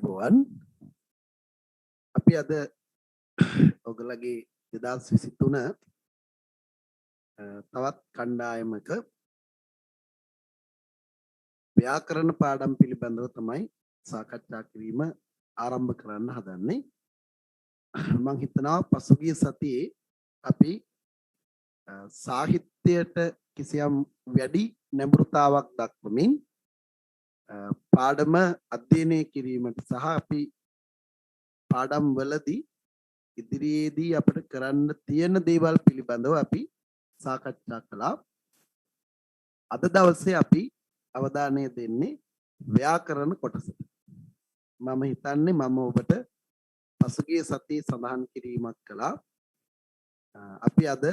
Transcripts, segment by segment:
අයිබෝවන් අපි අද ඔගලගේ 2023 තවත් කණ්ඩායමක ව්‍යාකරණ පාඩම් පිළිබඳව තමයි සාකච්ඡා කිරීම ආරම්භ කරන්න හදන්නේ. මම හිතනවා පසුගිය සතියේ අපි සාහිත්‍යයට කිසියම් වැඩි නැඹුරුතාවක් දක්වමින් පාඩම අධ්‍යයනය කිරීමට සහ අපි පාඩම් වලදී ඉදිරියේදී අපිට කරන්න තියෙන දේවල් පිළිබඳව අපි සාකච්ඡා කළා. අද දවසේ අපි අවධානය දෙන්නේ ව්‍යාකරණ කොටසට. මම හිතන්නේ මම ඔබට පසුගිය සතියේ සඳහන් කිරීමක් කළා. අපි අද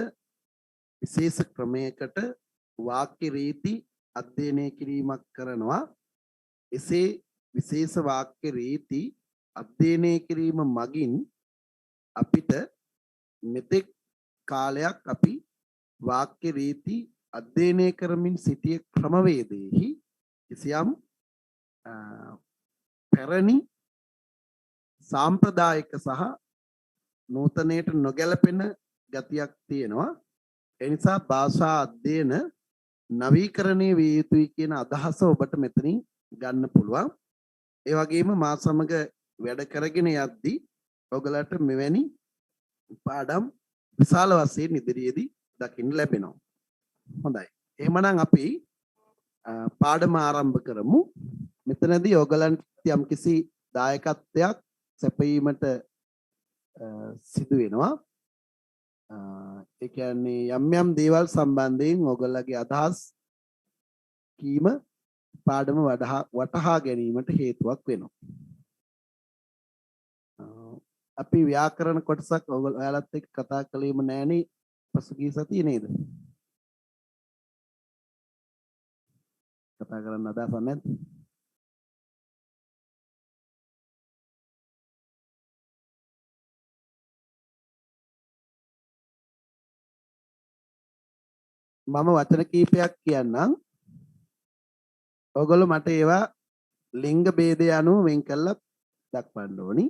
විශේෂ ක්‍රමයකට වාක්‍ය රීති අධ්‍යයනය කිරීමක් කරනවා. එසේ විශේෂ වාක්‍ය රීති අධ්‍යයනය කිරීම මගින් අපිට මෙතෙක් කාලයක් අපි වාක්‍ය රීති අධ්‍යයනය කරමින් සිටිය ක්‍රමවේදයෙහි කිසියම් පැරණි සාම්ප්‍රදායික සහ නූතනයට නොගැලපෙන ගතියක් තියෙනවා. ඒ නිසා භාෂා අධ්‍යයන නවීකරණය විය යුතුයි කියන අදහස ඔබට මෙතනින් ගන්න පුළුවන්. ඒ වගේම මා සමග වැඩ කරගෙන යද්දී ඔයගලට මෙවැනි පාඩම් විශාල වශයෙන් ඉදිරියේදී දකින්න ලැබෙනවා. හොඳයි. එහෙමනම් අපි පාඩම ආරම්භ කරමු. මෙතනදී ඔයගලන්ට යම්කිසි දායකත්වයක් සැපයීමට සිදු වෙනවා. ඒ කියන්නේ යම් යම් දේවල් සම්බන්ධයෙන් ඔයගලගේ අදහස් කීම පාඩම වටහා ගැනීමට හේතුවක් වෙනවා. අපි ව්‍යාකරණ කොටසක් ඔයාලත් එක්ක කතා කළේම නෑනේ පසුගිය සතියේ නේද? කතා කරන්න අදහසක් නැද්ද? මම වචන කීපයක් කියන්නම්. ඔයගොල්ලෝ මට ඒවා ලිංග ભેදය අනුව වෙන් කරලා දක්වන්න ඕනි.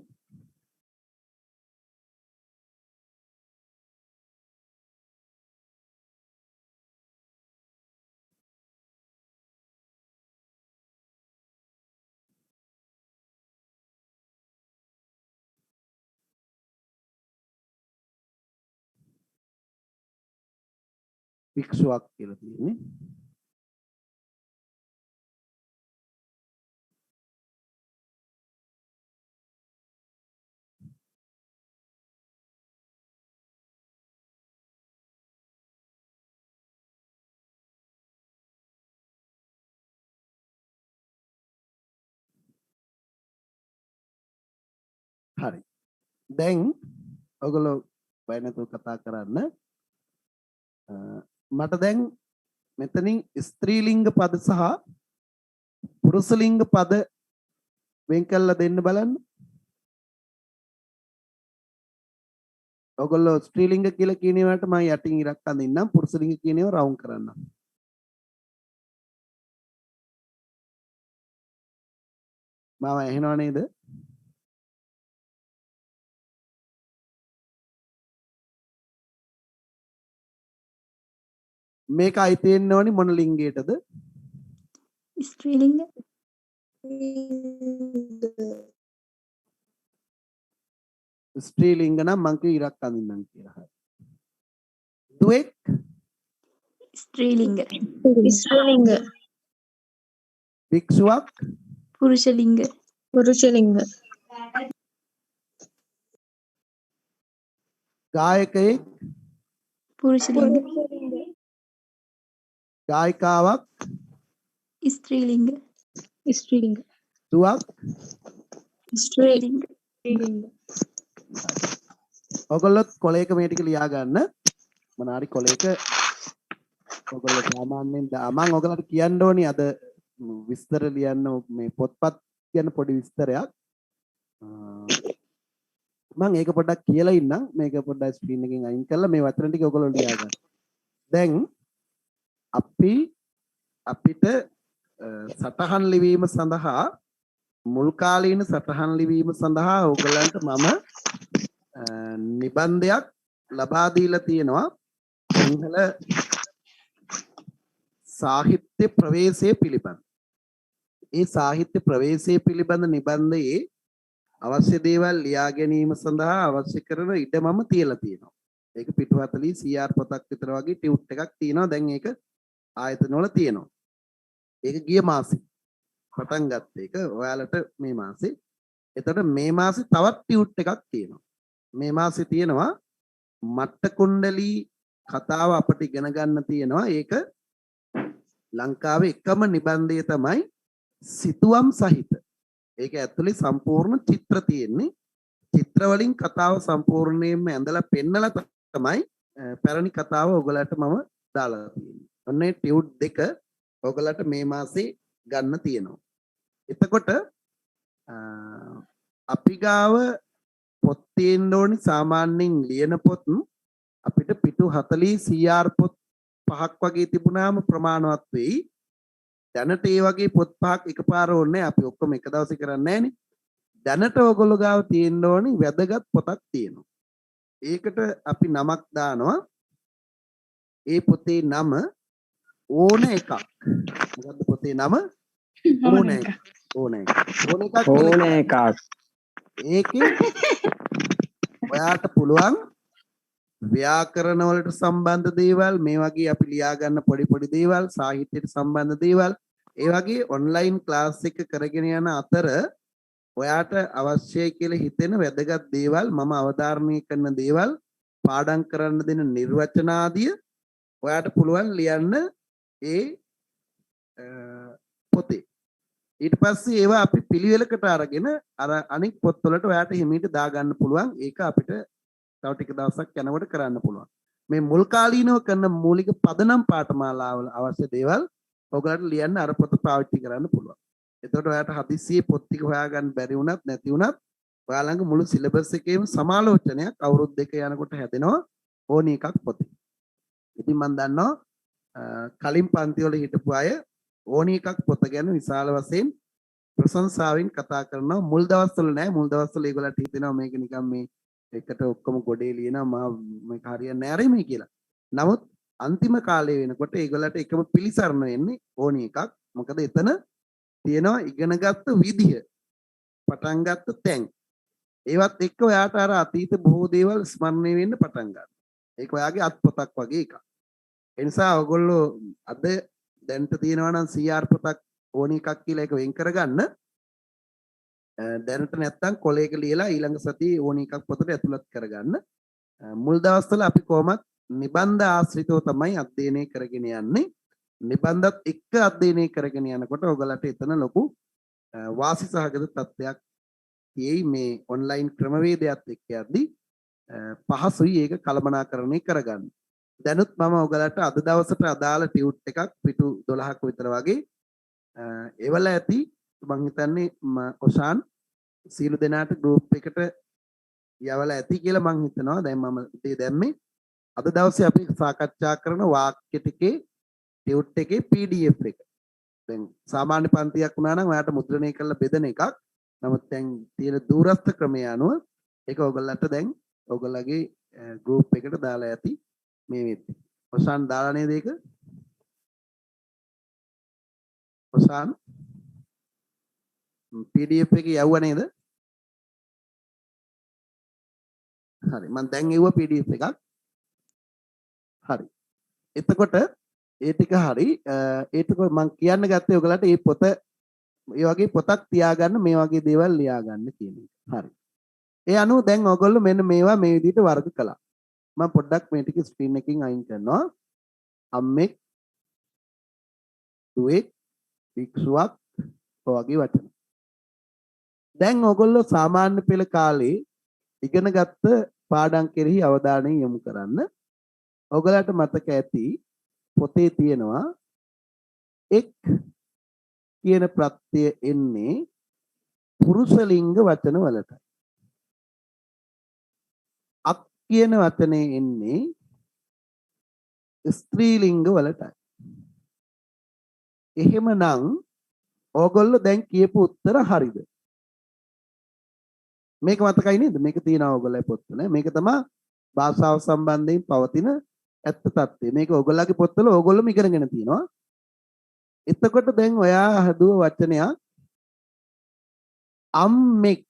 වික්ෂුවක් කියලා තියෙන්නේ. හරි. දැන් ඔයගොල්ලෝ බය නැතුව කතා කරන්න. මට දැන් මෙතනින් ස්ත්‍රීලිංග පද සහ පුරුෂලිංග පද වෙන් කරලා දෙන්න බලන්න. ඔයගොල්ලෝ ස්ත්‍රීලිංග කියලා කියන ඒවාට මම යටින් ඉරක් අඳින්නම්. පුරුෂලිංග කියන ඒවා රවුම් කරන්නම්. මාව ඇහෙනව නේද? මේක අයිති වෙන්න ඕනි මොන ලිංගයටද? ස්ත්‍රීලිංග. ස්ත්‍රීලිංග නම් මං කිය ඉරක් අඳින්නම් කියලා. හරි. දුවෙක් ස්ත්‍රීලිංග. ස්ත්‍රීලිංග. වික්ෂුවක් පුරුෂලිංග. පුරුෂලිංග. ගායකයෙක් පුරුෂලිංග. ගායිකාවක් ස්ත්‍රීලිංග. ස්ත්‍රීලිංග. දුවක් ස්ත්‍රීලිංග. ඔයගොල්ලොත් කොලයක මේ ටික ලියා ගන්න. මොනාරි කොලයක ඔයගොල්ලෝ සාමාන්‍යයෙන් මම ඔයගලට කියන්න ඕනි අද විස්තර ලියන්න මේ පොත්පත් කියන පොඩි විස්තරයක්. මම ඒක පොඩ්ඩක් කියලා ඉන්නම්. මේක පොඩ්ඩක් ස්ක්‍රීන් එකෙන් අයින් කරලා මේ වචන ටික ඔයගොල්ලෝ ලියා ගන්න. දැන් අපිට සටහන් ලිවීම සඳහා මුල් කාලීන සටහන් ලිවීම සඳහා ඔයගලන්ට මම නිබන්ධයක් ලබා දීලා තියෙනවා සිංහල සාහිත්‍ය ප්‍රවේශය පිළිබඳ. ඒ සාහිත්‍ය ප්‍රවේශය පිළිබඳ නිබන්ධයේ අවශ්‍ය දේවල් ලියා ගැනීම සඳහා අවශ්‍ය කරන ඉඩ මම තියලා තියෙනවා. ඒක පිටු 40 CR පොතක් විතර වගේ ටියුට් එකක් තියෙනවා. දැන් ඒක ආයතන වල තියෙනවා. ඒක ගිය මාසේ පටන් ගත්ත එක ඔයාලට මේ මාසේ. එතකොට මේ මාසේ තවත් ටියුට් එකක් තියෙනවා. මේ මාසේ තියෙනවා මට්ට කුණ්ඩලී කතාව අපිට ඉගෙන ගන්න තියෙනවා. ඒක ලංකාවේ එකම නිබන්ධය තමයි සිතුවම් සහිත. ඒක ඇතුලේ සම්පූර්ණ චිත්‍ර තියෙන්නේ. චිත්‍ර වලින් කතාව සම්පූර්ණයෙන්ම ඇඳලා පෙන්නලා තමයි පැරණි කතාව ඔයගලට මම දාලා තියෙන්නේ. ඔන්නේ ටියුට් දෙක ඔයගලට මේ මාසේ ගන්න තියෙනවා. එතකොට අපි ගාව පොත් තියෙන්න ඕනි සාමාන්‍යයෙන් ලියන පොත් අපිට පිටු 40 CR පොත් 5ක් වගේ තිබුණාම ප්‍රමාණවත් වෙයි. දැනට ඒ වගේ පොත් 5ක් එකපාර ඕනේ අපි ඔක්කොම එක දවසේ කරන්නේ නැහනේ. දැනට ඔයගොල්ලෝ ගාව තියෙන්න ඕනි වැදගත් පොතක් තියෙනවා. ඒකට අපි නමක් දානවා. ඒ පොතේ නම ඕන එකක්. මොකද්ද පොතේ නම? ඕන එකක්. ඕන එකක්. ඒකේ ඔයාට පුළුවන් ව්‍යාකරණ වලට සම්බන්ධ දේවල් මේ වගේ අපි ලියා ගන්න පොඩි පොඩි දේවල් සාහිත්‍යයට සම්බන්ධ දේවල් ඒ වගේ ඔන්ලයින් ක්ලාස් එක කරගෙන යන අතර ඔයාට අවශ්‍යයි කියලා හිතෙන වැදගත් දේවල් මම අවධාරණය කරන දේවල් පාඩම් කරන්න දෙන නිර්වචන ආදිය ඔයාට පුළුවන් ලියන්න ඒ පොතේ. ඊට පස්සේ ඒවා අපි පිළිවෙලකට අරගෙන අර අනික් පොත්වලට ඔයාට හිමීට දාගන්න පුළුවන්. ඒක අපිට තව ටික දවසක් යනකොට කරන්න පුළුවන්. මේ මුල් කාලීනව කරන මූලික පදනම් පාඨමාලාවල අවශ්‍ය දේවල් ඔයගලට ලියන්න අර පොත පාවිච්චි කරන්න පුළුවන්. එතකොට ඔයාට හදිස්සියේ පොත් ටික හොයාගන්න බැරි වුණත් නැති වුණත් ඔයා ළඟ මුළු සිලබස් එකේම සමාලෝචනයක් අවුරුදු දෙක යනකොට හැදෙනවා ඕනි එකක් පොතේ. ඉතින් මම දන්නවා කලින් පන්ති වල හිටපු අය ඕනි එකක් පොත ගැන විශාල වශයෙන් ප්‍රශංසාවෙන් කතා කරනවා. මුල් දවස්වල නෑ. මුල් දවස්වල ඒගොල්ලන්ට හිතෙනවා මේක නිකන් මේ එකට ඔක්කොම ගොඩේ ලියනවා මේක හරියන්නේ නැහැ මේ කියලා. නමුත් අන්තිම කාලේ වෙනකොට ඒගොල්ලන්ට එකම පිළිසරණ වෙන්නේ ඕනි එකක්. මොකද එතන තියෙනවා ඉගෙනගත්තු විදිය, පටන් ගත්ත තැන්. ඒවත් එක්ක ඔයාට අර අතීත බොහෝ දේවල් ස්මරණය වෙන්න පටන් ගන්නවා. ඒක ඔයාගේ අත්පොතක් වගේ එකක්. ඒ නිසා ඔයගොල්ලෝ අද දැන්ට තියෙනවා නම් CR පොතක් ඕනි එකක් කියලා ඒක වෙන් කරගන්න. දැනට නැත්තම් කොලයක ලියලා ඊළඟ සතියේ ඕනි එකක් පොතට ඇතුළත් කරගන්න. මුල් දවස්වල අපි කොහොමත් නිබන්ධ ආශ්‍රිතව තමයි අධ්‍යයනය කරගෙන යන්නේ. නිබන්ධත් එක්ක අධ්‍යයනය කරගෙන යනකොට ඔයගලට එතන ලොකු වාසි සහගත තත්ත්වයක් තියෙයි. මේ ඔන්ලයින් ක්‍රමවේදයත් එක්ක යද්දී පහසුයි ඒක කළමනාකරණය කරගන්න. දැනුත් මම ඔයගලට අද දවසට අදාළ ටියුට් එකක් පිටු 12ක විතර වගේ ඒවල ඇති. මම හිතන්නේ ඔෂාන් සීල දෙනාට ගෲප් එකට යවලා ඇති කියලා මම හිතනවා. දැන් මම ඉතින් දැම්මේ අද දවසේ අපි සාකච්ඡා කරන වාක්‍ය ටිකේ ටියුට් එකේ PDF එක. දැන් සාමාන්‍ය පන්තියක් වුණා නම් ඔයාට මුද්‍රණය කරලා බෙදන එකක්. නමුත් දැන් තියෙන දුරස්ත ක්‍රමය අනුව ඒක ඔයගොල්ලන්ට දැන් ඔයගොල්ලගේ ගෲප් එකට දාලා ඇති මේ වෙද්දි. ඔෂාන් දාලා නේද ඒක? ඔෂාන් PDF එක යවුවා නේද? හරි. මම දැන් එවුවා PDF එකක්. හරි. එතකොට ඒ ටික හරි. ඒ ටික මම කියන්න ගත්තේ ඔයගලට මේ පොත මේ වගේ පොතක් තියාගන්න මේ වගේ දේවල් ලියාගන්න කියන එක. හරි. ඒ අනුව දැන් ඔයගොල්ලෝ මෙන්න මේවා මේ විදිහට වර්ග කළා. මම පොඩ්ඩක් මේ ටික ස්ක්‍රීන් එකකින් අයින් කරනවා. අම්මෙක්, දුවෙක්, වික්ෂුවක් වගේ වචන. දැන් ඔයගොල්ලෝ සාමාන්‍ය පෙළ කාලේ ඉගෙන ගත්ත පාඩම් කෙරෙහි අවධානය යොමු කරන්න. ඔයගලට මතක ඇති පොතේ තියෙනවා එක් කියන ප්‍රත්‍යය එන්නේ පුරුෂ ලිංග වචන වලට. අක් කියන වචනේ එන්නේ ස්ත්‍රී ලිංග වලටයි. එහෙමනම් ඕගොල්ලෝ දැන් කියපු උත්තර හරිද? මේක මතකයි නේද? මේක තියෙනවා ඔයගොල්ලෝ පොත්වල. මේක තමයි භාෂාව සම්බන්ධයෙන් පවතින ඇත්ත తත්ත්වය. මේක ඔයගොල්ලෝගේ පොත්වල ඔයගොල්ලෝම ඉගෙනගෙන තියෙනවා. එතකොට දැන් ඔයා හදුව වචනයක් අම්මෙක්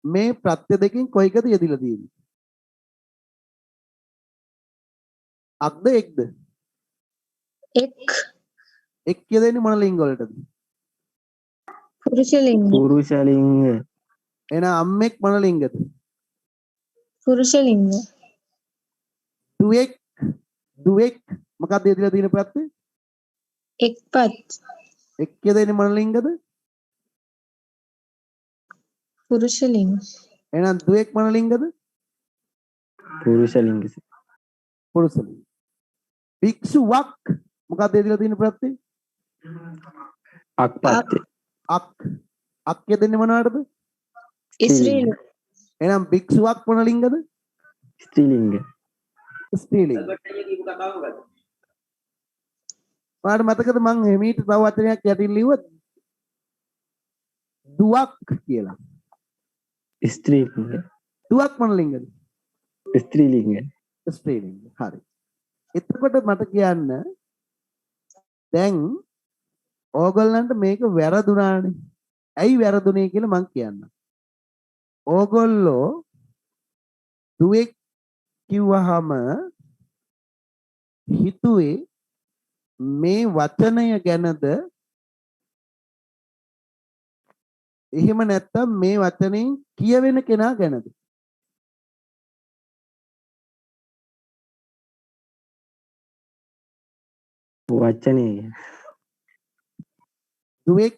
මේ ප්‍රත්‍ය දෙකෙන් කොයිකද යෙදිලා තියෙන්නේ? අක්ද එක්ද? එක් එක් කියදෙන්නේ මොන ලිංග වලටද? පුරුෂලිංග පුරුෂලිංග එහෙනම් අම්මෙක් මොන ලිංගද? පුරුෂලිංග දුවෙක් මොකක්ද යෙදිලා තියෙන ප්‍රත්‍ය? එක්පත් එක් කියදෙන්නේ මොන ලිංගද? පුරුෂලිංග එහෙනම් දුවෙක් මොන ලිංගද? පුරුෂලිංග පුරුෂ ලිංග. භික්ෂුවක් මොකක්ද යෙදිලා තියෙන ප්‍රත්‍ය? අක්පත්ය අක් කියදෙන්නේ මොනවටද? ස්ත්‍රීලිංග එහෙනම් භික්ෂුවක් මොන ලිංගද? ස්ත්‍රීලිංග ස්ත්‍රීලිංග. ඔයාලට මතකද මං හිමීට තව වචනයක් යටින් ලිව්වා දුවක් කියලා. ස්ත්‍රීලිංග දුවක් මොන ලිංගද? ස්ත්‍රීලිංග ස්ත්‍රීලිංග. හරි. එතකොට මට කියන්න දැන් ඕගොල්ලන්ට මේක වැරදුනානේ. ඇයි වැරදුනේ කියලා මං කියන්නම්. ඕගොල්ලෝ දුවෙක් කිව්වහම හිතුවේ මේ වචනය ගැනද එහෙම නැත්නම් මේ වචනෙන් කියවෙන කෙනා ගැනද? වචනේ දුවෙක්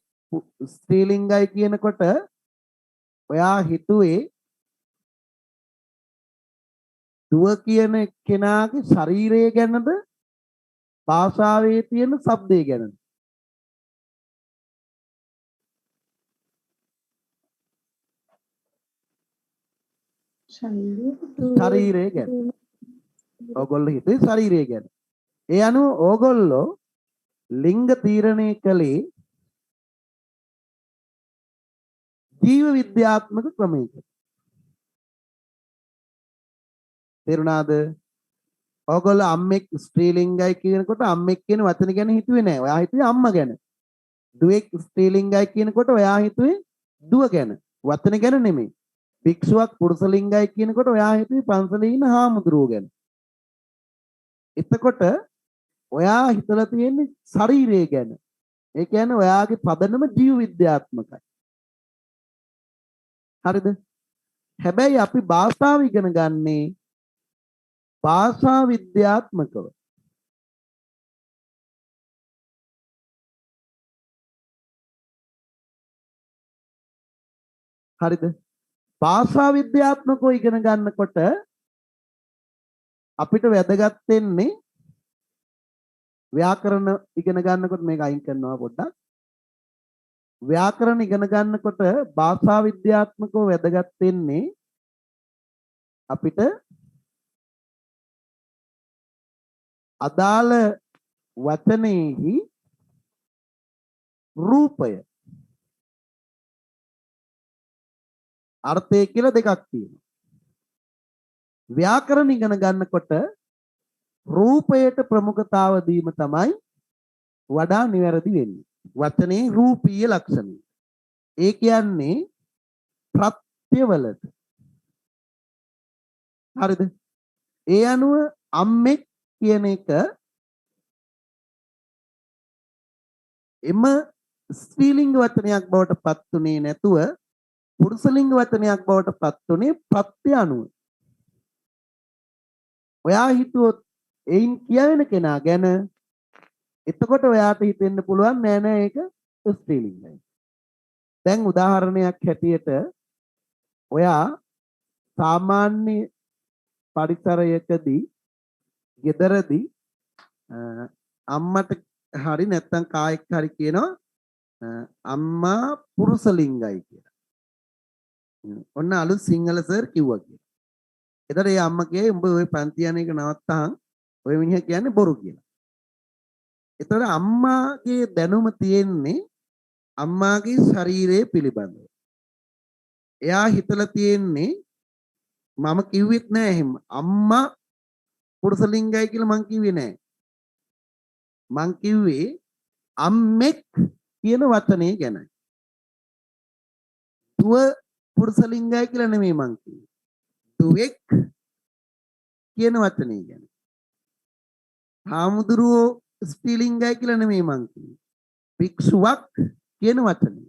ස්ත්‍රීලිංගයි කියනකොට ඔයා හිතුවේ දුව කියන කෙනාගේ ශරීරය ගැනද භාෂාවේ තියෙන શબ્දය ගැනද? ශරීරය ගැන. ඕගොල්ලෝ හිතුවේ ශරීරය ගැන. ඒ අනුව ඕගොල්ලෝ ලිංග තීරණය කළේ ජීව විද්‍යාත්මක ක්‍රමයකට. තේරුණාද? ඕගොල්ලෝ අම්මෙක් ස්ත්‍රීලිංගයි කියනකොට අම්මෙක් කියන වචන ගැන හිතුවේ නෑ. ඔයා හිතුවේ අම්මා ගැන. දුවෙක් ස්ත්‍රීලිංගයි කියනකොට ඔයා හිතුවේ දුව ගැන. වචන ගැන නෙමෙයි. භික්ෂුවක් පුරුෂලිංගයි කියනකොට ඔයා හිතුවේ පන්සලේ ඉන්න හාමුදුරුවෝ ගැන. එතකොට ඔයා හිතලා තියෙන්නේ ශරීරය ගැන. ඒ කියන්නේ ඔයාගේ පදනම ජීව විද්‍යාත්මකයි. හරිද? හැබැයි අපි භාෂාව ඉගෙන ගන්නේ භාෂා විද්‍යාත්මකව. හරිද? භාෂා විද්‍යාත්මකව ඉගෙන ගන්නකොට අපිට වැදගත් වෙන්නේ ව්‍යාකරණ ඉගෙන ගන්නකොට මේක අයින් කරනවා පොඩ්ඩක්. ව්‍යාකරණ ඉගෙන ගන්නකොට භාෂා විද්‍යාත්මකව වැදගත් වෙන්නේ අපිට අදාළ වචනයේහි රූපය අර්ථය කියලා දෙකක් තියෙනවා. ව්‍යාකරණ ඉගෙන ගන්නකොට රූපයට ප්‍රමුඛතාව දීම තමයි වඩා නිවැරදි වෙන්නේ. වචනේ රූපීය ලක්ෂණය. ඒ කියන්නේ ප්‍රත්‍යවලට. හරිද? ඒ අනුව අම්මෙක් කියන එක එම ස්ත්‍රීලිංග වචනයක් බවට පත් උනේ නැතුව පුරුෂලිංග වචනයක් බවට පත් උනේ ප්‍රත්‍ය අනුව. ඔයා හිතුවොත් එයින් කියවෙන කෙනා ගැන එතකොට ඔයාට හිතෙන්න පුළුවන් නෑ නෑ ඒක ස්ත්‍රීලිංගයි. දැන් උදාහරණයක් හැටියට ඔයා සාමාන්‍ය පරිසරයකදී ගෙදරදී අම්මට හරි නැත්නම් කායෙක් හරි කියනවා අම්මා පුරුෂලිංගයි කියලා. ඔන්න අලුත් සිංහල සර් කිව්වා කියලා. එතකොට ඒ අම්මා කියේ උඹ ওই පන්ති යන එක නවත්තහන් ඔය මිනිහා කියන්නේ බොරු කියලා. එතකොට අම්මාගේ දැනුම තියෙන්නේ අම්මාගේ ශරීරය පිළිබඳව. එයා හිතලා තියෙන්නේ මම කිව්වෙත් නෑ එහෙම. අම්මා පුරුෂ ලිංගයි කියලා මං කිව්වේ නෑ. මං කිව්වේ අම්මෙක් කියන වචනේ ගැනයි. දුව පුරුෂ ලිංගයි කියලා නෙමෙයි මං කිව්වේ. දුවෙක් කියන වචනේ ගැන. හාමුදුරුවෝ ස්ත්‍රී ලිංගයි කියලා නෙමෙයි මං කිව්වේ. භික්ෂුවක් කියන වචනේ.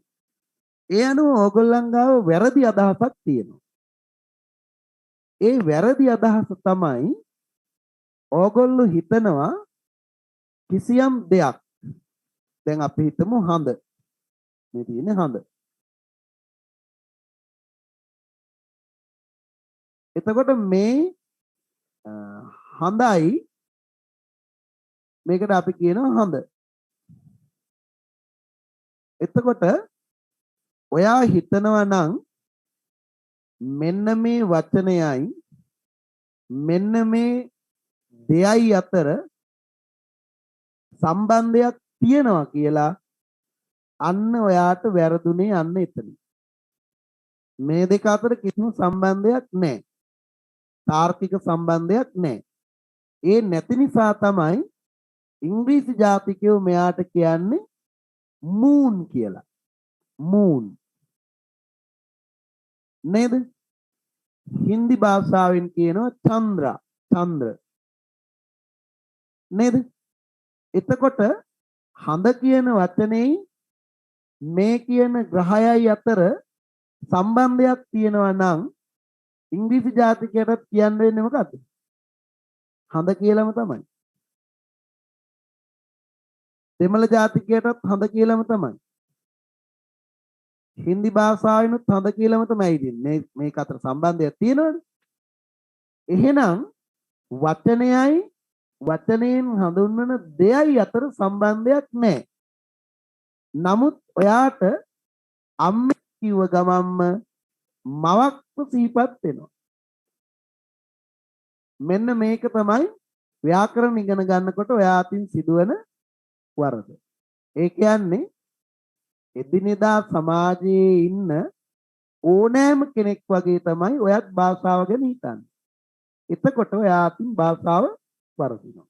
ඒ අනුව ඕගොල්ලන් ගාව වැරදි අදහසක් තියෙනවා. ඒ වැරදි අදහස තමයි ඕගොල්ලෝ හිතනවා කිසියම් දෙයක්. දැන් අපි හිතමු හඳ. මේ තියෙන්නේ හඳ. එතකොට මේ හඳයි මේකට අපි කියනවා හඳ. එතකොට ඔයා හිතනවා නම් මෙන්න මේ වචනයයි මෙන්න මේ දෙයයි අතර සම්බන්ධයක් තියෙනවා කියලා අන්න ඔයාට වැරදුනේ අන්න එතන. මේ දෙක අතර කිසිම සම්බන්ධයක් නැහැ. තාර්කික සම්බන්ධයක් නැහැ. ඒ නැති නිසා තමයි ඉංග්‍රීසි ජාතිකයෝ මෙයාට කියන්නේ මූන් කියලා. මූන් නේද? හින්දි භාෂාවෙන් කියනවා චන්ද්‍රා. චන්ද්‍ර නේද? එතකොට හඳ කියන වචනේ මේ කියන ග්‍රහයයි අතර සම්බන්ධයක් තියෙනවා නම් ඉංග්‍රීසි ජාතිකයටත් කියන්න වෙන්නේ මොකද්ද? හඳ කියලාම තමයි. දෙමළ ජාතිකයටත් හඳ කියලාම තමයි. හින්දි භාෂාවෙනුත් හඳ කියලාම තමයි ඉන්නේ. මේක අතර සම්බන්ධයක් තියෙනවනේ. එහෙනම් වචනයයි වචනයෙන් හඳුන්වන දෙයයි අතර සම්බන්ධයක් නැහැ. නමුත් ඔයාට අම්මේ කිව්ව ගමන්ම මවක් සිහිපත් වෙනවා. මෙන්න මේක තමයි ව්‍යාකරණ ඉගෙන ගන්නකොට ඔයා අතින් සිදුවන වරද. ඒ කියන්නේ එදිනෙදා සමාජයේ ඉන්න ඕනෑම කෙනෙක් වගේ තමයි ඔයත් භාෂාව ගැන හිතන්නේ. එතකොට ඔයා අතින් භාෂාව වරදිනවා.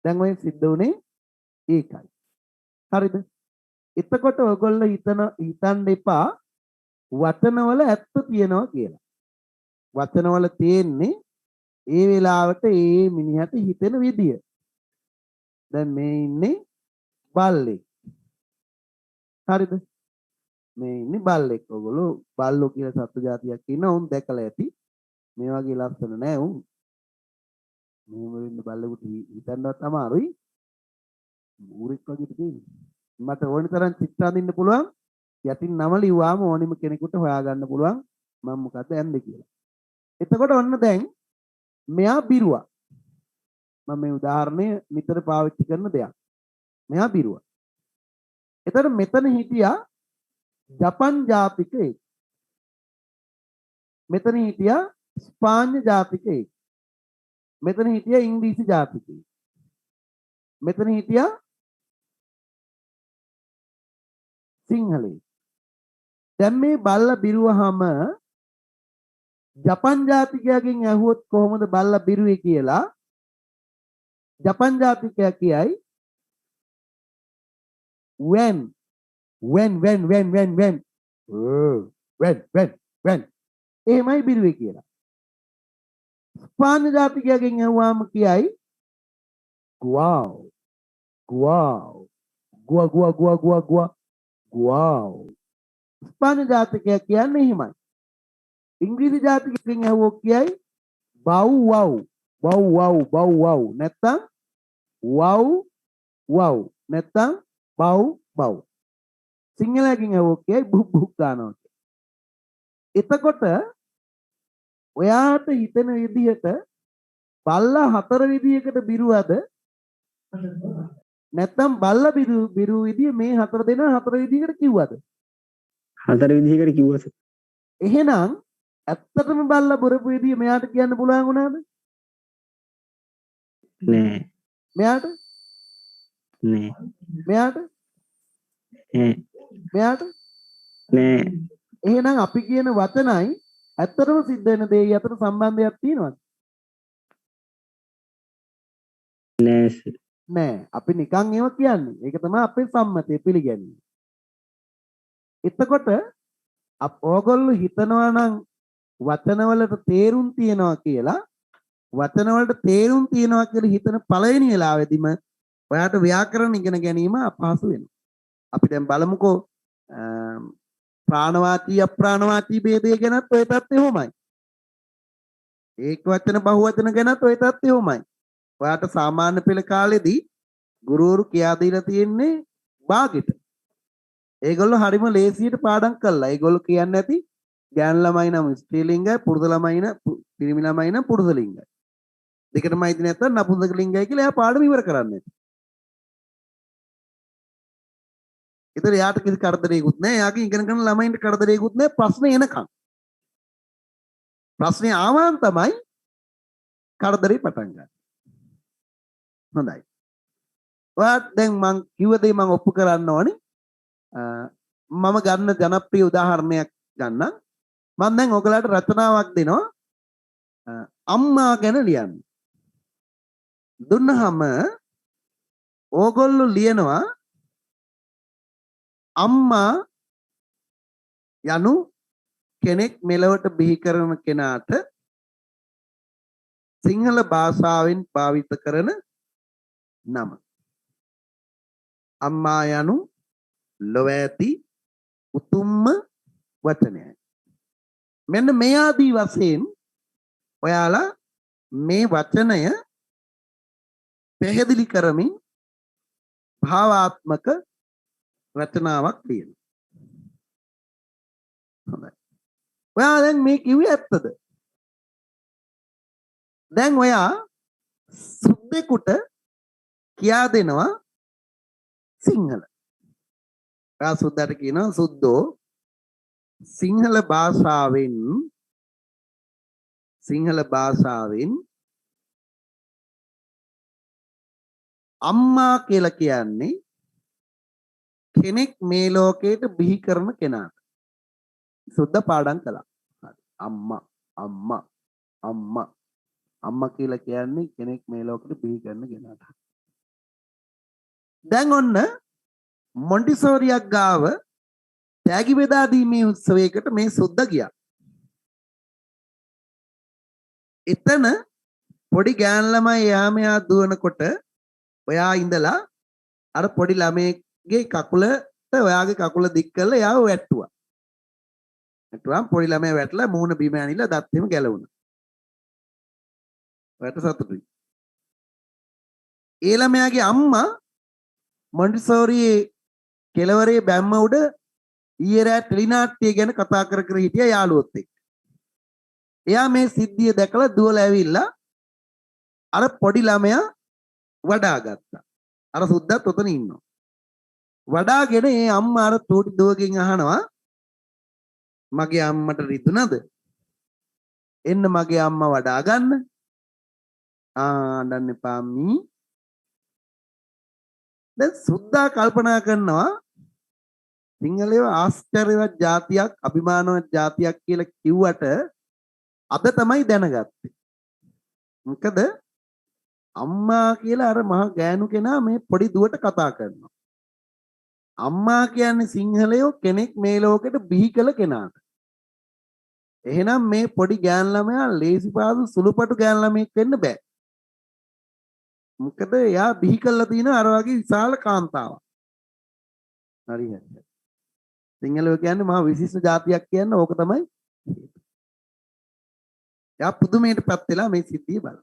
දැන් ඔය සිද්ධ උනේ ඒකයි. හරිද? එතකොට ඔයගොල්ලෝ හිතන්න එපා වචනවල ඇත්ත තියනවා කියලා. වචනවල තියෙන්නේ ඒ වෙලාවට ඒ මිනිහට හිතෙන විදිය. දැන් මේ ඉන්නේ බල්ලෙක්. හරිද? මේ ඉන්නේ බල්ලෙක්. ඔයගොල්ලෝ බල්ලෝ කියලා සත්තු జాතියක් ඉන්නවා. උන් දැකලා ඇති. මේ වගේ ලස්සන නෑ උන්. මෙහෙම වෙන්න බල්ලෙකුට හිතන්නවත් අමාරුයි. ඌරෙක් වගේ තියෙන්නේ. මට ඕනි තරම් චිත්‍ර අඳින්න පුළුවන්. යටින් නම ලිව්වාම ඕනිම කෙනෙකුට හොයාගන්න පුළුවන් මම මොකද්ද ඇන්ද කියලා. එතකොට ඔන්න දැන් මෙයා බිරුවා. මම මේ උදාහරණය නිතර පාවිච්චි කරන දෙයක්. මෙයා බිරුවා. එතකොට මෙතන හිටියා ජපන් ජාතිකයෙක්. මෙතන හිටියා ස්පාඤ්ඤ ජාතිකයෙක්. මෙතන හිටියා ඉංග්‍රීසි ජාතිකයෙක්. මෙතන හිටියා සිංහලෙක්. දැන් මේ බල්ලා බිරුවහම ජපන් ජාතිකයාගෙන් ඇහුවොත් කොහොමද බල්ලා බිරුවේ කියලා ජපන් ජාතිකයා කියයි when එහෙමයි බිරුවේ කියලා. ස්පාඤ්ඤ ජාතිකයාගෙන් ඇහුවාම කියයි guau ස්පාඤ්ඤ ජාතිකයා කියන්නේ එහෙමයි. ඉංග්‍රීසි ජාතිකයෙක්ගෙන් ඇහුවොත් කියයි bow wow නැත්තම් wow නැත්තම් bow සිංහලකින් ඇහුවොත් කියයි බුක් ගන්නවා. එතකොට ඔයාට හිතෙන විදිහට බල්ලා හතර විදිහකට බිරුවද නැත්තම් බල්ලා බිරු විදිය මේ හතර දෙනා හතර විදිහකට කිව්වද? හතර විදිහකට කිව්වද? එහෙනම් ඇත්තටම බල්ලා බොරපු විදිය මෙයාට කියන්න පුළුවන් වුණාද? නෑ. මෙයාට? නෑ. මෙයාට? නෑ. මෙයාට? නෑ. එහෙනම් අපි කියන වචනයි ඇත්තටම සිද්ධ වෙන දේ අතර සම්බන්ධයක් තියෙනවද? නෑ සර්. නෑ. අපි නිකන් ඒව කියන්නේ. ඒක තමයි අපේ සම්මතය පිළිගන්නේ. එතකොට ඕගොල්ලෝ හිතනවා නම් වචනවලට තේරුම් තියනවා කියලා වචනවලට තේරුම් තියනවා කියලා හිතන පළවෙනි වෙලාවෙදිම ඔයාට ව්‍යාකරණ ඉගෙන ගැනීම අපහසු වෙනවා. අපි දැන් බලමුකෝ ප්‍රාණවාචී අප්‍රාණවාචී ભેදය ගැනත් ඔය තත්ත්වය උමයි. ඒක වචන බහුවචන ගැනත් ඔය තත්ත්වය උමයි. ඔයාට සාමාන්‍ය පෙළ කාලෙදී ගුරුවරු කියා දීලා තියෙන්නේ භාගෙට. ඒගොල්ලෝ හරිම ලේසියට පාඩම් කළා. ඒගොල්ලෝ කියන්නේ නැති ගෑනු ළමයි නම් ස්ත්‍රී ලිංගයි, පුරුෂ ළමයි නම් පිරිමි ළමයි නම් පුරුෂ ලිංගයි. දෙකටමයි ඉතින් නැත්තම් නපුංසක ලිංගයි කියලා එයා පාඩම ඉවර කරන්නේ. ඒතර එයාට කිසි කරදරයක්වත් නැහැ. එයාගේ ඉගෙන ගන්න ළමයින්ට කරදරයක්වත් නැහැ. ප්‍රශ්නේ එනකන්. ප්‍රශ්නේ ආවම තමයි කරදරේ පටන් ගන්න. හොඳයි. ඔයාත් දැන් මං කිව්ව දේ මං ඔප්පු කරන්න ඕනේ. මම ගන්න ජනප්‍රිය උදාහරණයක් ගන්නම්. මම දැන් ඔයගලට රචනාවක් දෙනවා. අම්මා ගැන ලියන්න. දුන්නහම ඕගොල්ලෝ ලියනවා අම්මා යනු කෙනෙක් මෙලොවට බිහි කරන කෙනාට සිංහල භාෂාවෙන් භාවිත කරන නම. අම්මා යනු ලොව ඇති උතුම්ම වචනයයි. මෙන්න මේ ආදී වශයෙන් ඔයාලා මේ වචනය පැහැදිලි කරමින් භාවාත්මක රචනාවක් ලියනවා. හොඳයි. ඔයා දැන් මේ කිව්වේ ඇත්තද? දැන් ඔයා සුද්දෙකුට කියා දෙනවා සිංහල. ඔයා සුද්දාට කියනවා සුද්දෝ සිංහල භාෂාවෙන් අම්මා කියලා කියන්නේ කෙනෙක් මේ ලෝකයට බිහි කරන කෙනාට. සුද්ද පාඩම් කළා. අම්මා කියලා කියන්නේ කෙනෙක් මේ ලෝකෙට බිහි කරන කෙනාට. දැන් ඔන්න මොන්ටිසෝරියක් ගාව තෑගි බෙදා දීමේ උත්සවයකට මේ සුද්ද ගියා. එතන පොඩි ගෑන් ළමයි එහා මෙහා දුවනකොට ඔයා ඉඳලා අර පොඩි ළමයේගේ කකුලට ඔයාගේ කකුල දික් කරලා එයාව වැට්ටුවා. වැට්ටුවාම පොඩි ළමයා වැටලා මූණ බිම ඇනිලා දත් එහෙම ගැලවුණා. ඔයාට සතුටුයි. ඒ ළමයාගේ අම්මා මොන්ටිසෝරියේ කෙළවරේ බැම්ම උඩ ඊයේ රෑ ටෙලිනාට්‍ය ගැන කතා කර කර හිටියා යාළුවොත් එක්ක. එයා මේ සිද්ධිය දැකලා දුවලා ඇවිල්ලා අර පොඩි ළමයා වඩා ගත්තා. අර සුද්දත් ඔතන ඉන්නවා. වඩාගෙන ඒ අම්මා අර චූටි දුවගෙන් අහනවා මගේ අම්මට රිදුනද? එන්න මගේ අම්මා වඩා ගන්න. අඬන්න එපා මී. දැන් සුද්දා කල්පනා කරනවා සිංහලයෝ ආශ්චර්යවත් ජාතියක් අභිමානවත් ජාතියක් කියලා කිව්වට අද තමයි දැනගත්තේ. මොකද අම්මා කියලා අර මහ ගෑනු කෙනා මේ පොඩි දුවට කතා කරනවා. අම්මා කියන්නේ සිංහලයෝ කෙනෙක් මේ ලෝකෙට බිහි කළ කෙනාට. එහෙනම් මේ පොඩි ගෑන් ළමයා ලේසිපාසු සුළුපටු ගෑන් ළමෙක් වෙන්න බෑ. මොකද එයා බිහි කරලා තියෙන අර වගේ විශාල කාන්තාවක්. හරි හරි. සිංහලයෝ කියන්නේ මහා විශිෂ්ට ජාතියක් කියන්නේ ඕක තමයි. එයා පුදුමයටපත් වෙලා මේ සිද්ධිය බලන.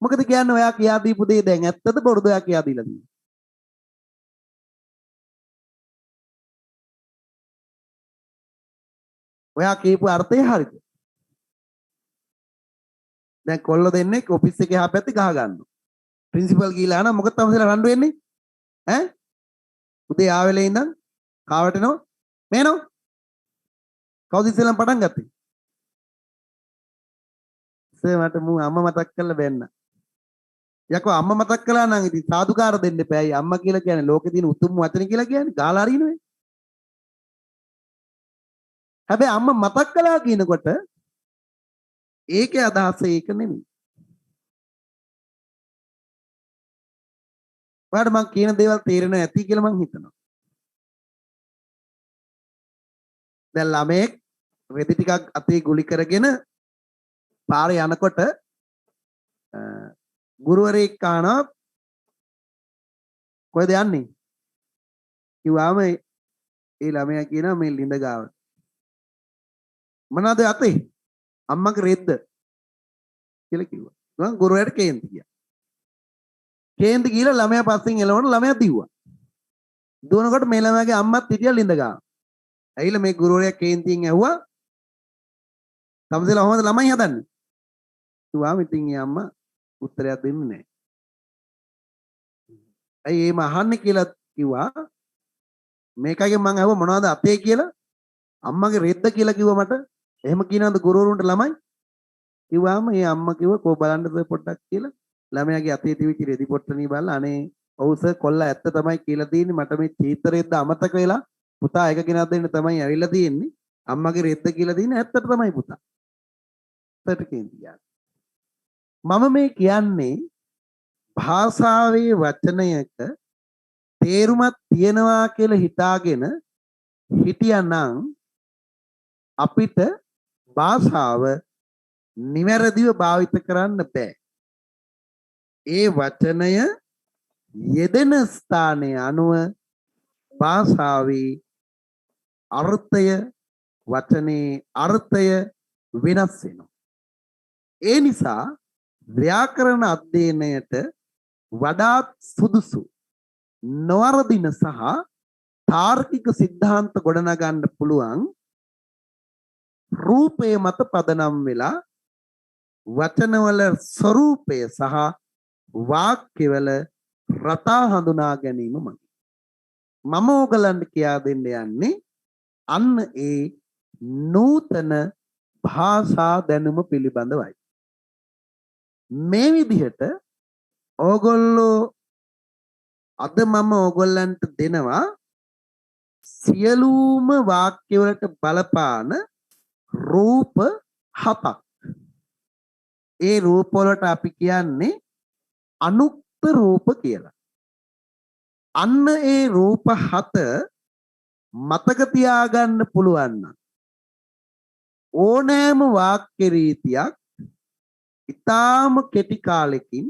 මොකද කියන්නේ ඔයා කියා දීපු දේ දැන් ඇත්තද බොරුද ඔයා කියා දීලා තියෙන්නේ? ඔයා කියපු අර්ථය හරිද? දැන් කොල්ල දෙන්නෙක් ඔෆිස් එකේ එහා පැත්තේ ගහ ගන්නවා. ප්‍රින්සිපල් ගිහලා අහනවා මොකද තමයි රණ්ඩු වෙන්නේ? ඈ? උදේ ආවෙලේ ඉඳන් කාවට එනවා? මේනෝ? කවුද ඉස්සෙල්ලම පටන් ගත්තේ? මට මූ අම්මා මතක් කරලා බැන්න. යකෝ අම්මා මතක් කළා නම් ඉතින් සාදුකාර දෙන්න එපා. අම්මා කියලා කියන්නේ ලෝකේ තියෙන උතුම් වචන කියලා කියන්නේ ගාලා හරිනවේ. හැබැයි අම්මා මතක් කළා කියනකොට ඒකේ අදහස ඒක නෙමෙයි. ඔයාලට මම කියන දේවල් තේරෙනවා ඇති කියලා මම හිතනවා. දැන් ළමයෙක් රෙදි ටිකක් අතේ ගුලි කරගෙන පාරේ යනකොට ගුරුවරයෙක් අහනවා කොහෙද යන්නේ? කිව්වාම ඒ ළමයා කියනවා මේ ළිඳ ගාවට. මොනවද අතේ? අම්මගේ රෙද්ද කියලා කිව්වා. මම ගුරුවරයාට කේන්ති ගියා. කේන්ති ගිහලා ළමයා පස්සෙන් එළවන ළමයා දිව්වා. දුවනකොට මේ ළමයාගේ අම්මත් හිටියා ළිඳ ගාව. ඇවිල්ලා මේ ගුරුවරයා කේන්තියෙන් ඇහුවා තමසේලා කොහොමද ළමයි හදන්නේ? කිව්වාම ඉතින් ඒ අම්මා උත්තරයක් දෙන්නේ නැහැ. ඇයි එහෙම අහන්නේ කියලා කිව්වා. මේකගෙන් මං අහුවා මොනවද අතේ කියලා? අම්මගේ රෙද්ද කියලා කිව්වා මට. එහෙම කියනවද ගුරුවරුන්ට ළමයි? කිව්වාම ඒ අම්මා කිව්වා කො බලන්නද පොඩ්ඩක් කියලා. ළමයාගේ අතේ තිබිච්ච රෙදි පොට්ටනිය බලලා අනේ ඔව් සර් කොල්ලා ඇත්ත තමයි කියලා තියෙන්නේ. මට මේ චීත රෙද්ද අමතක වෙලා පුතා එක ගෙනත් දෙන්න තමයි ඇවිල්ලා තියෙන්නේ. අම්මගේ රෙද්ද කියලා තියෙන්නේ ඇත්තට තමයි පුතා. ඇත්තට කියන්නේ. මම මේ කියන්නේ භාෂාවේ වචනයක තේරුමක් තියෙනවා කියලා හිතාගෙන හිටියනම් අපිට භාෂාව නිවැරදිව භාවිත කරන්න බෑ. ඒ වචනය යෙදෙන ස්ථානයේ අනුව භාෂාවේ අර්ථය වචනේ අර්ථය වෙනස් වෙනවා. ඒ නිසා ව්‍යාකරණ අධ්‍යයනයට වඩාත් සුදුසු නොවරදින සහ තාර්කික සිද්ධාන්ත ගොඩනගන්න පුළුවන් රූපය මත පදනම් වෙලා වචනවල ස්වરૂපය සහ වාක්‍යවල රටා හඳුනා ගැනීම මගින් මම ඕගලන්ට කියා දෙන්න යන්නේ අන්න ඒ නූතන භාෂා දැනුම පිළිබඳවයි. මේ විදිහට ඕගොල්ලෝ අද මම ඕගොල්ලන්ට දෙනවා සියලුම වාක්‍යවලට බලපාන රූප 7ක්. ඒ රූප වලට අපි කියන්නේ අනුක්ත රූප කියලා. අන්න ඒ රූප 7 මතක තියාගන්න පුළුවන් නම් ඕනෑම වාක්‍ය රීතියක් ඊටාම කෙටි කාලෙකින්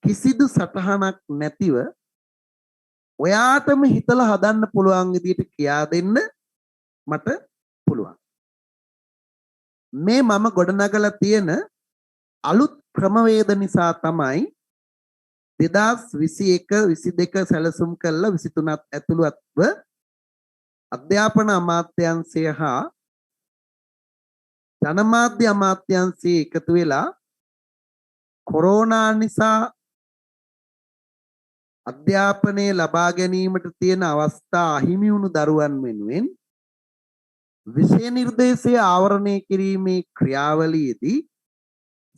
කිසිදු සටහනක් නැතිව ඔයාටම හිතලා හදන්න පුළුවන් විදිහට කියා දෙන්න මට පුළුවන්. මේ මම ගොඩනගලා තියෙන අලුත් ක්‍රමවේද නිසා තමයි 2021 22 සැලසුම් කළා 23ත් ඇතුළත්ව අධ්‍යාපන අමාත්‍යාංශය හා ජනමාධ්‍ය අමාත්‍යාංශය එකතු වෙලා කොරෝනා නිසා අධ්‍යාපනය ලබා ගැනීමට තියෙන අවස්ථා අහිමි වුණු දරුවන් වෙනුවෙන් විෂය නිර්දේශය ආවරණය කිරීමේ ක්‍රියාවලියේදී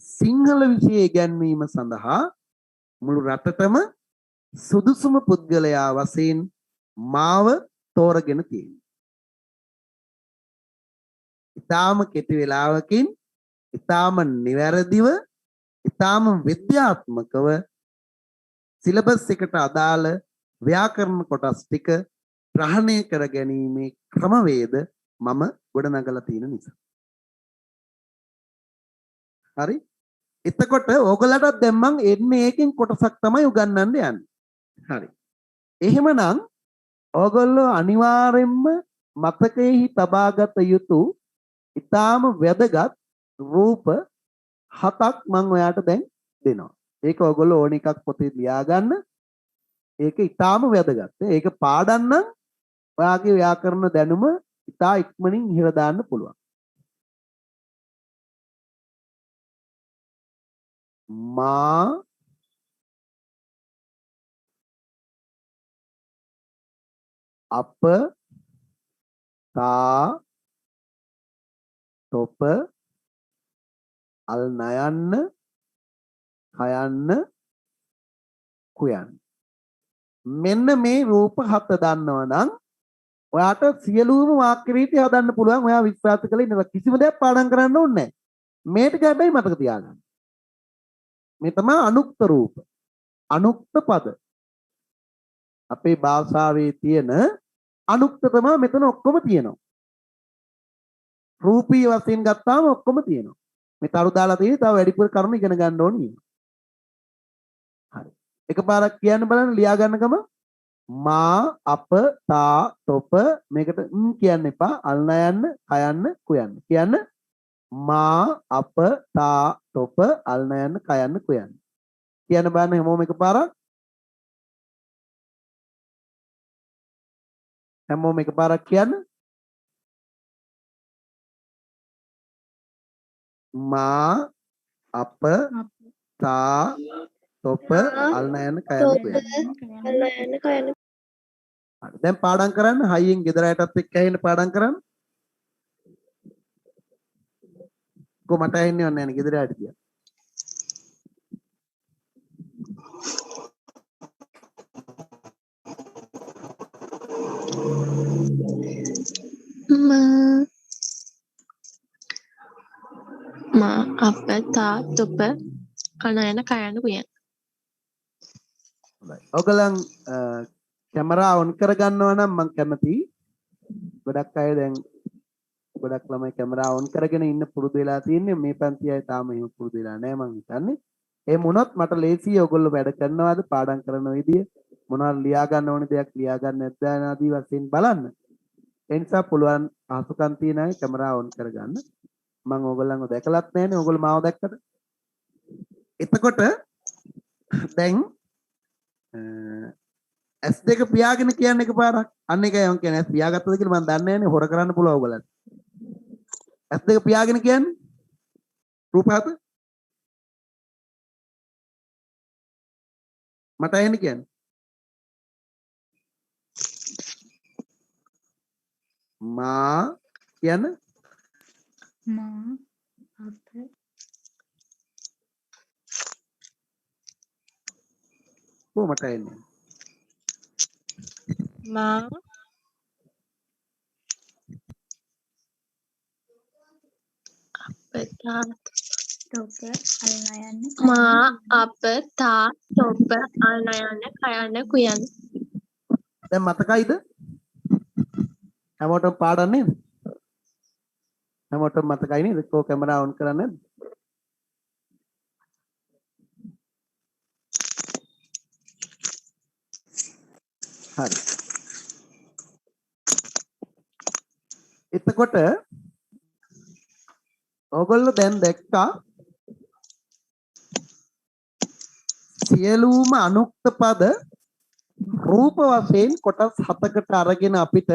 සිංහල විෂය ඉගැන්වීම සඳහා මුළු රටටම සුදුසුම පුද්ගලයා වශයෙන් මාව තෝරගෙන තියෙනවා. ඊටාම කෙටි වේලාවකින් ඊටාම නිවැරදිව ඊටාම විද්‍යාත්මකව සිලබස් එකට අදාළ ව්‍යාකරණ කොටස් ටික ග්‍රහණය කර ගැනීමේ ක්‍රමවේද මම ගොඩනගලා තියෙන නිසා. හරි? එතකොට ඕගලටත් දැන් මම එන්නේ ඒකෙන් කොටසක් තමයි උගන්වන්න යන්නේ. හරි. එහෙමනම් ඕගොල්ලෝ අනිවාර්යෙන්ම මතකයේ තබාගත යුතු ඊටාම වැදගත් රූප 7ක් මම ඔයාට දැන් දෙනවා. ඒක ඔයගොල්ලෝ ඕන එකක් පොතේ ලියා ගන්න. ඒක ඊටාම වැදගත්. ඒක පාඩම් නම් ඔයාගේ ව්‍යාකරණ දැනුම ඉතා ඉක්මනින් ඉහළ දාන්න පුළුවන්. මා අප තා තොප අල් නයන්න කයන්න කුයන්න. මෙන්න මේ රූප 7 දන්නවනම් ඔයාට සියලුම වාක්‍ය රීති හදන්න පුළුවන්. ඔයා විශ්වාස කළේ ඉන්න කිසිම දෙයක් පාඩම් කරන්න ඕනේ නැහැ. මේ ටික හැබැයි මතක තියාගන්න. මේ තමයි අනුක්ත රූප. අනුක්ත පද. අපේ භාෂාවේ තියෙන අනුක්ත තමයි මෙතන ඔක්කොම තියෙනවා. රූපී වශයෙන් ගත්තාම ඔක්කොම තියෙනවා. මේ තරු දාලා තියෙන්නේ තව වැඩිපුර කරුණු ඉගෙන ගන්න ඕනේ. හරි. එකපාරක් කියන්න බලන්න ලියා ගන්න ගම මා අප තා තොප මේකට කියන්න එපා. අල්න යන්න, කයන්න, කුයන්න. කියන්න මා අප තා තොප අල්න යන්න, කයන්න, කුයන්න. කියන්න බලන්න හැමෝම එකපාරක්. හැමෝම එකපාරක් කියන්න. මා අප තා තොප අල්න යන්න, කයන්න, කුයන්න. දැන් පාඩම් කරන්න. හයියෙන් ගෙදර අයටත් එක්ක ඇහෙන්න පාඩම් කරන්න. කොහොමද ඇහෙන්නේ නැහැ නේ ගෙදර අයට කියලා. මා අප තා තොප අනයන කයන කුයන්. හොඳයි. ඔයගලන් කැමරා ඔන් කරගන්නවා නම් මම කැමතියි. ගොඩක් අය දැන් ගොඩක් ළමයි කැමරා ඔන් කරගෙන ඉන්න පුරුදු වෙලා තියෙන්නේ. මේ පන්ති අය තාම එහෙම පුරුදු වෙලා නැහැ මං හිතන්නේ. එහෙම වුණොත් මට ලේසියි ඔයගොල්ලෝ වැඩ කරනවාද පාඩම් කරන විදිය මොනවද ලියා ගන්න ඕනේ දෙයක් ලියා ගන්න නැද්ද ආදී වශයෙන් බලන්න. ඒ නිසා පුළුවන් අහසුකම් තියන අය කැමරා ඔන් කරගන්න. මම ඕගොල්ලන්ව දැකලත් නැහැනේ. ඕගොල්ලෝ මාව දැක්කද? එතකොට දැන් S2 පියාගෙන කියන්න එකපාරක්. අන්න එකයි මම කියන්නේ. S පියාගත්තද කියලා මම දන්නේ නැහැනේ. හොර කරන්න පුළුවන් ඕගොල්ලන්ට. S2 පියාගෙන කියන්නේ රූප හත මට ඇහෙන්නේ කියන්නේ මා කියන මා අප කොහොමද ඇහෙන්නේ? මා අපතා තොප අල්න යන්න මා අප තා තොප අනයන කයන කුයන්. දැන් මතකයිද? හැමෝටම පාඩම් නේද? හැමෝටම මතකයි නේද? කෝ කැමරා ඔන් කරන්නේ නැද්ද? හරි. එතකොට ඔයගොල්ලෝ දැන් දැක්කා සියලුම අනුක්ත පද රූප වශයෙන් කොටස් 7කට අරගෙන අපිට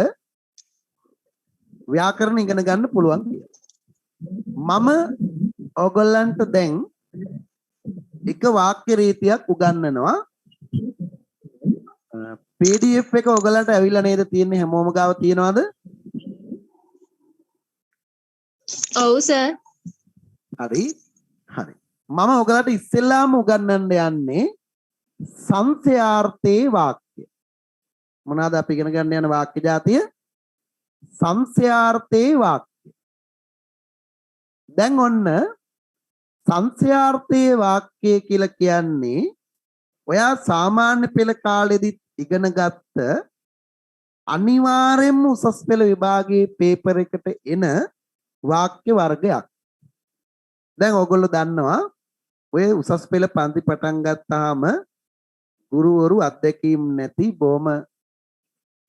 ව්‍යාකරණ ඉගෙන ගන්න පුළුවන් කියලා. මම ඔයගොල්ලන්ට දැන් එක වාක්‍ය රීතියක් උගන්වනවා. PDF එක ඔයගොල්ලන්ට ඇවිල්ලා නේද තියෙන්නේ? හැමෝම ගාව තියෙනවද? ඔව් සර්. හරි. හරි. මම ඔයගලට ඉස්සෙල්ලාම උගන්වන්න යන්නේ සංඛ්‍යාර්ථේ වාක්‍ය. මොනවාද අපි ඉගෙන ගන්න යන වාක්‍ය જાතිය? සංඛ්‍යාර්ථේ වාක්‍ය. දැන් ඔන්න සංඛ්‍යාර්ථේ වාක්‍ය කියලා කියන්නේ ඔයා සාමාන්‍ය පෙළ කාලෙදිත් ඉගෙන ගත්ත අනිවාර්යෙන්ම උසස් පෙළ විභාගයේ පේපර් එකට එන වාක්‍ය වර්ගයක්. දැන් ඔයගොල්ලෝ දන්නවා ඔය උසස් පෙළ පන්ති පටන් ගත්තාම ගුරුවරු අත්දැකීම් නැති බොම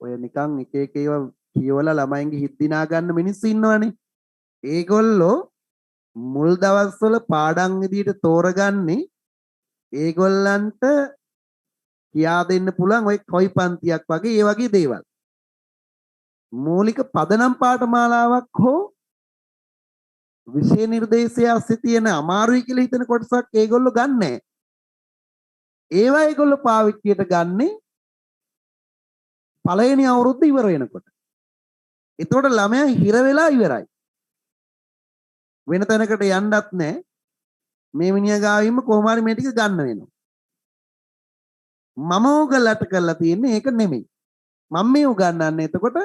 ඔය නිකන් එක එක ඒවා කියවලා ළමයින්ගේ හිත දිනා ගන්න මිනිස්සු ඉන්නවනේ. ඒගොල්ලෝ මුල් දවස්වල පාඩම් විදියට තෝරගන්නේ ඒගොල්ලන්ට කියා දෙන්න පුළුවන් ඔය කොයි පන්තියක් වගේ ඒ වගේ දේවල්. මූලික පදනම් පාඨමාලාවක් හෝ විෂය නිර්දේශය ASCII තියෙන අමාරුයි කියලා හිතන කොටසක් ඒගොල්ලෝ ගන්නෑ. ඒවා ඒගොල්ලෝ පාවිච්චියට ගන්නේ පළවෙනි අවුරුද්ද ඉවර වෙනකොට. එතකොට ළමයා හිර වෙලා ඉවරයි. වෙන තැනකට යන්නත් නැහැ. මේ මිනිහා ගාවින්ම කොහොම හරි මේ ටික ගන්න වෙනවා. මම ඕගලට කරලා තියෙන්නේ ඒක නෙමෙයි. මම මේ උගන්වන්නේ එතකොට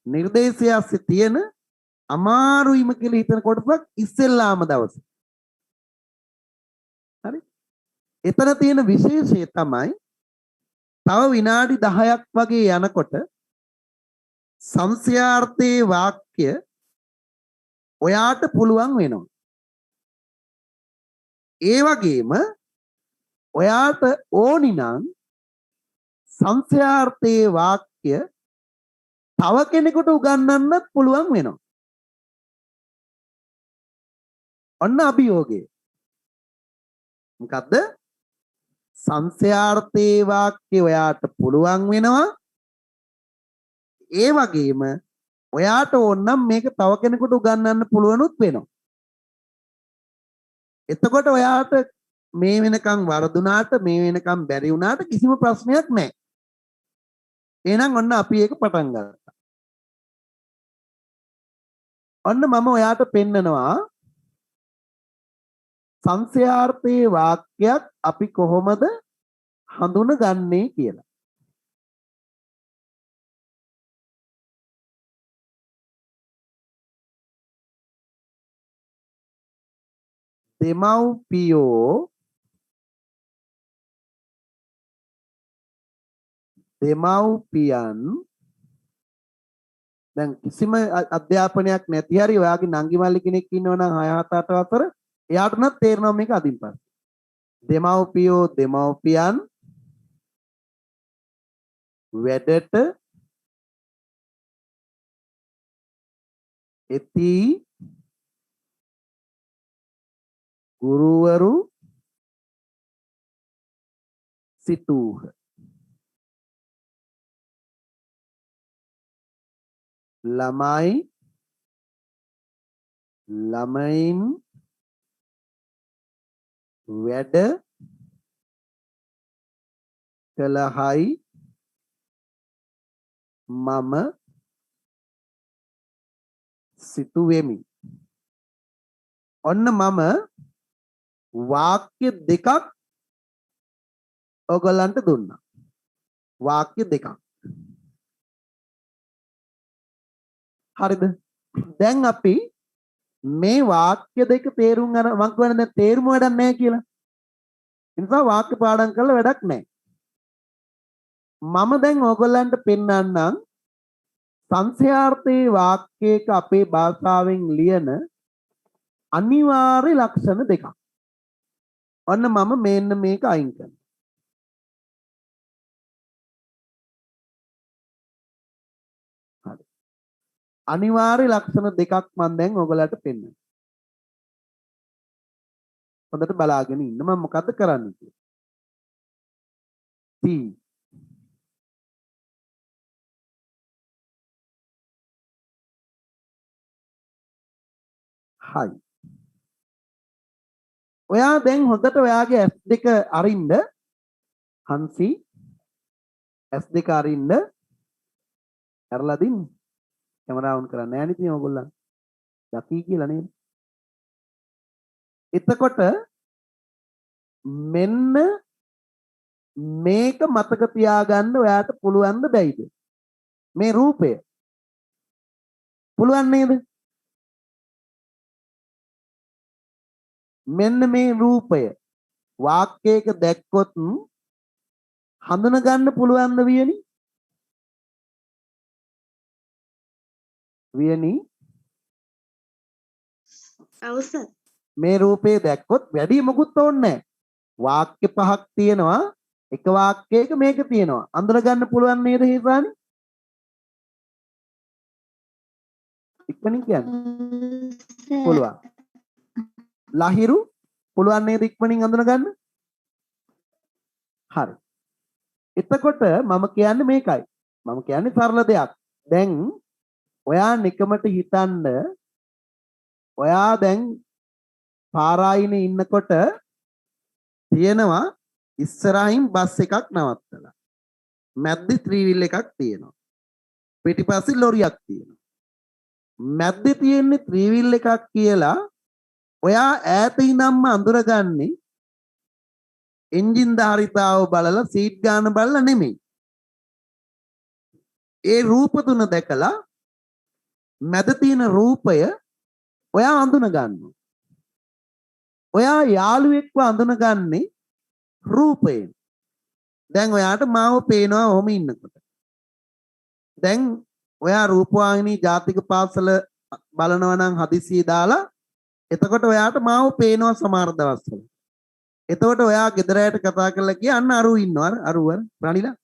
නිර්දේශය ඇස්සේ තියෙන අමාරුයිම කියලා හිතන කොටසක් ඉස්සෙල්ලාම දවසේ. හරි. එතන තියෙන විශේෂය තමයි තව විනාඩි 10ක් වගේ යනකොට සංශයාර්ථයේ වාක්‍ය ඔයාට පුළුවන් වෙනවා. ඒ වගේම ඔයාට ඕනි නම් සංශයාර්ථයේ වාක්‍ය තව කෙනෙකුට උගන්වන්නත් පුළුවන් වෙනවා. ඔන්න අභියෝගය. මොකද්ද? සංශයාර්ථයේ වාක්‍ය ඔයාට පුළුවන් වෙනවා. ඒ වගේම ඔයාට ඕන නම් මේක තව කෙනෙකුට උගන්වන්න පුළුවනුත් වෙනවා. එතකොට ඔයාට මේ වෙනකන් වරදුනාට මේ වෙනකන් බැරි වුණාට කිසිම ප්‍රශ්නයක් නැහැ. එහෙනම් ඔන්න අපි ඒක පටන් ගත්තා. ඔන්න මම ඔයාට පෙන්නනවා සංශයාර්ථයේ වාක්‍යයක් අපි කොහොමද හඳුනගන්නේ කියලා. දෙමව්පියන් දැන් කිසිම අධ්‍යාපනයක් නැති හරි ඔයාගේ නංගි මල්ලි කෙනෙක් ඉන්නවා නම් 6 7 8 වසර එයාට නම් තේරෙනවා මේක අදින් පස්සේ. දෙමව්පියන් වැඩට එති ගුරුවරු සිතූහ. ළමයින් වැඩ කළහයි මම සිතුවෙමි. ඔන්න මම වාක්‍ය දෙකක් ඔයගලන්ට දුන්නා. වාක්‍ය දෙකක්. හරිද? දැන් අපි මේ වාක්‍ය දෙක තේරුම් ගන්න මම කියන්නේ දැන් තේරුම වැඩක් නැහැ කියලා. ඒ නිසා වාක්‍ය පාඩම් කරලා වැඩක් නැහැ. මම දැන් ඔයගලන්ට පෙන්නන්නම් සංශයාර්ථයේ වාක්‍යයක අපේ භාෂාවෙන් ලියන අනිවාර්ය ලක්ෂණ දෙකක්. ඔන්න මම මෙන්න මේක අයින් කරනවා. හරි. අනිවාර්ය ලක්ෂණ දෙකක් මම දැන් ඔයගලට පෙන්නනවා. හොඳට බලාගෙන ඉන්න මම මොකද්ද කරන්නේ කියලා. T හයි. ඔයා දැන් හොඳට ඔයාගේ S2 අරින්න හන්සි S2 අරින්න ඇරලා දින්න. කැමරාව ඔන් කරන්නේ නැහැ නේ ඔයගොල්ලන්. දකි කියලා නේද? එතකොට මෙන්න මේක මතක තියාගන්න ඔයාට පුළුවන් ද බැයිද? මේ රූපය. පුළුවන් නේද? මෙන්න මේ රූපය වාක්‍යයක දැක්කොත් හඳුන ගන්න පුළුවන් ද වියනි? වියනි අවසන් මේ රූපේ දැක්කොත් වැඩි මොකුත් ඕනේ නැහැ. වාක්‍ය පහක් තියෙනවා. එක වාක්‍යයක මේක තියෙනවා. අඳුන ගන්න පුළුවන් නේද හේපානි? ඉක්මනින් කියන්නේ. පුළුවන්. ලහිරු පුළුවන් නේද ඉක්මනින් අඳුන ගන්න? හරි. එතකොට මම කියන්නේ මේකයි. මම කියන්නේ සරල දෙයක්. දැන් ඔයා නිකමට හිතන්න ඔයා දැන් පාරායිනේ ඉන්නකොට තියෙනවා ඉස්සරහින් බස් එකක් නවත්තලා. මැද්දේ ත්‍රිවිල් එකක් තියෙනවා. පිටිපස්සේ ලොරියක් තියෙනවා. මැද්දේ තියෙන්නේ ත්‍රිවිල් එකක් කියලා ඔයා ඈත ඉඳන්ම අඳුරගන්නේ එන්ජින් ධාරිතාව බලලා සීට් ගාන බලලා නෙමෙයි. ඒ රූප තුන දැකලා මැද තියෙන රූපය ඔයා අඳුන ගන්නවා. ඔයා යාළුවෙක්ව අඳුනගන්නේ රූපයෙන්. දැන් ඔයාට මාව පේනවා ඔහොම ඉන්නකොට. දැන් ඔයා රූපවාහිනී ජාතික පාසල බලනවා නම් හදිසියෙ දාලා එතකොට ඔයාට මාව පේනවා සමහර දවස්වල. එතකොට ඔයා ගෙදර ඇයට කතා කරලා කිය අන්න අරු ඉන්නවා අරුවර රණිලා.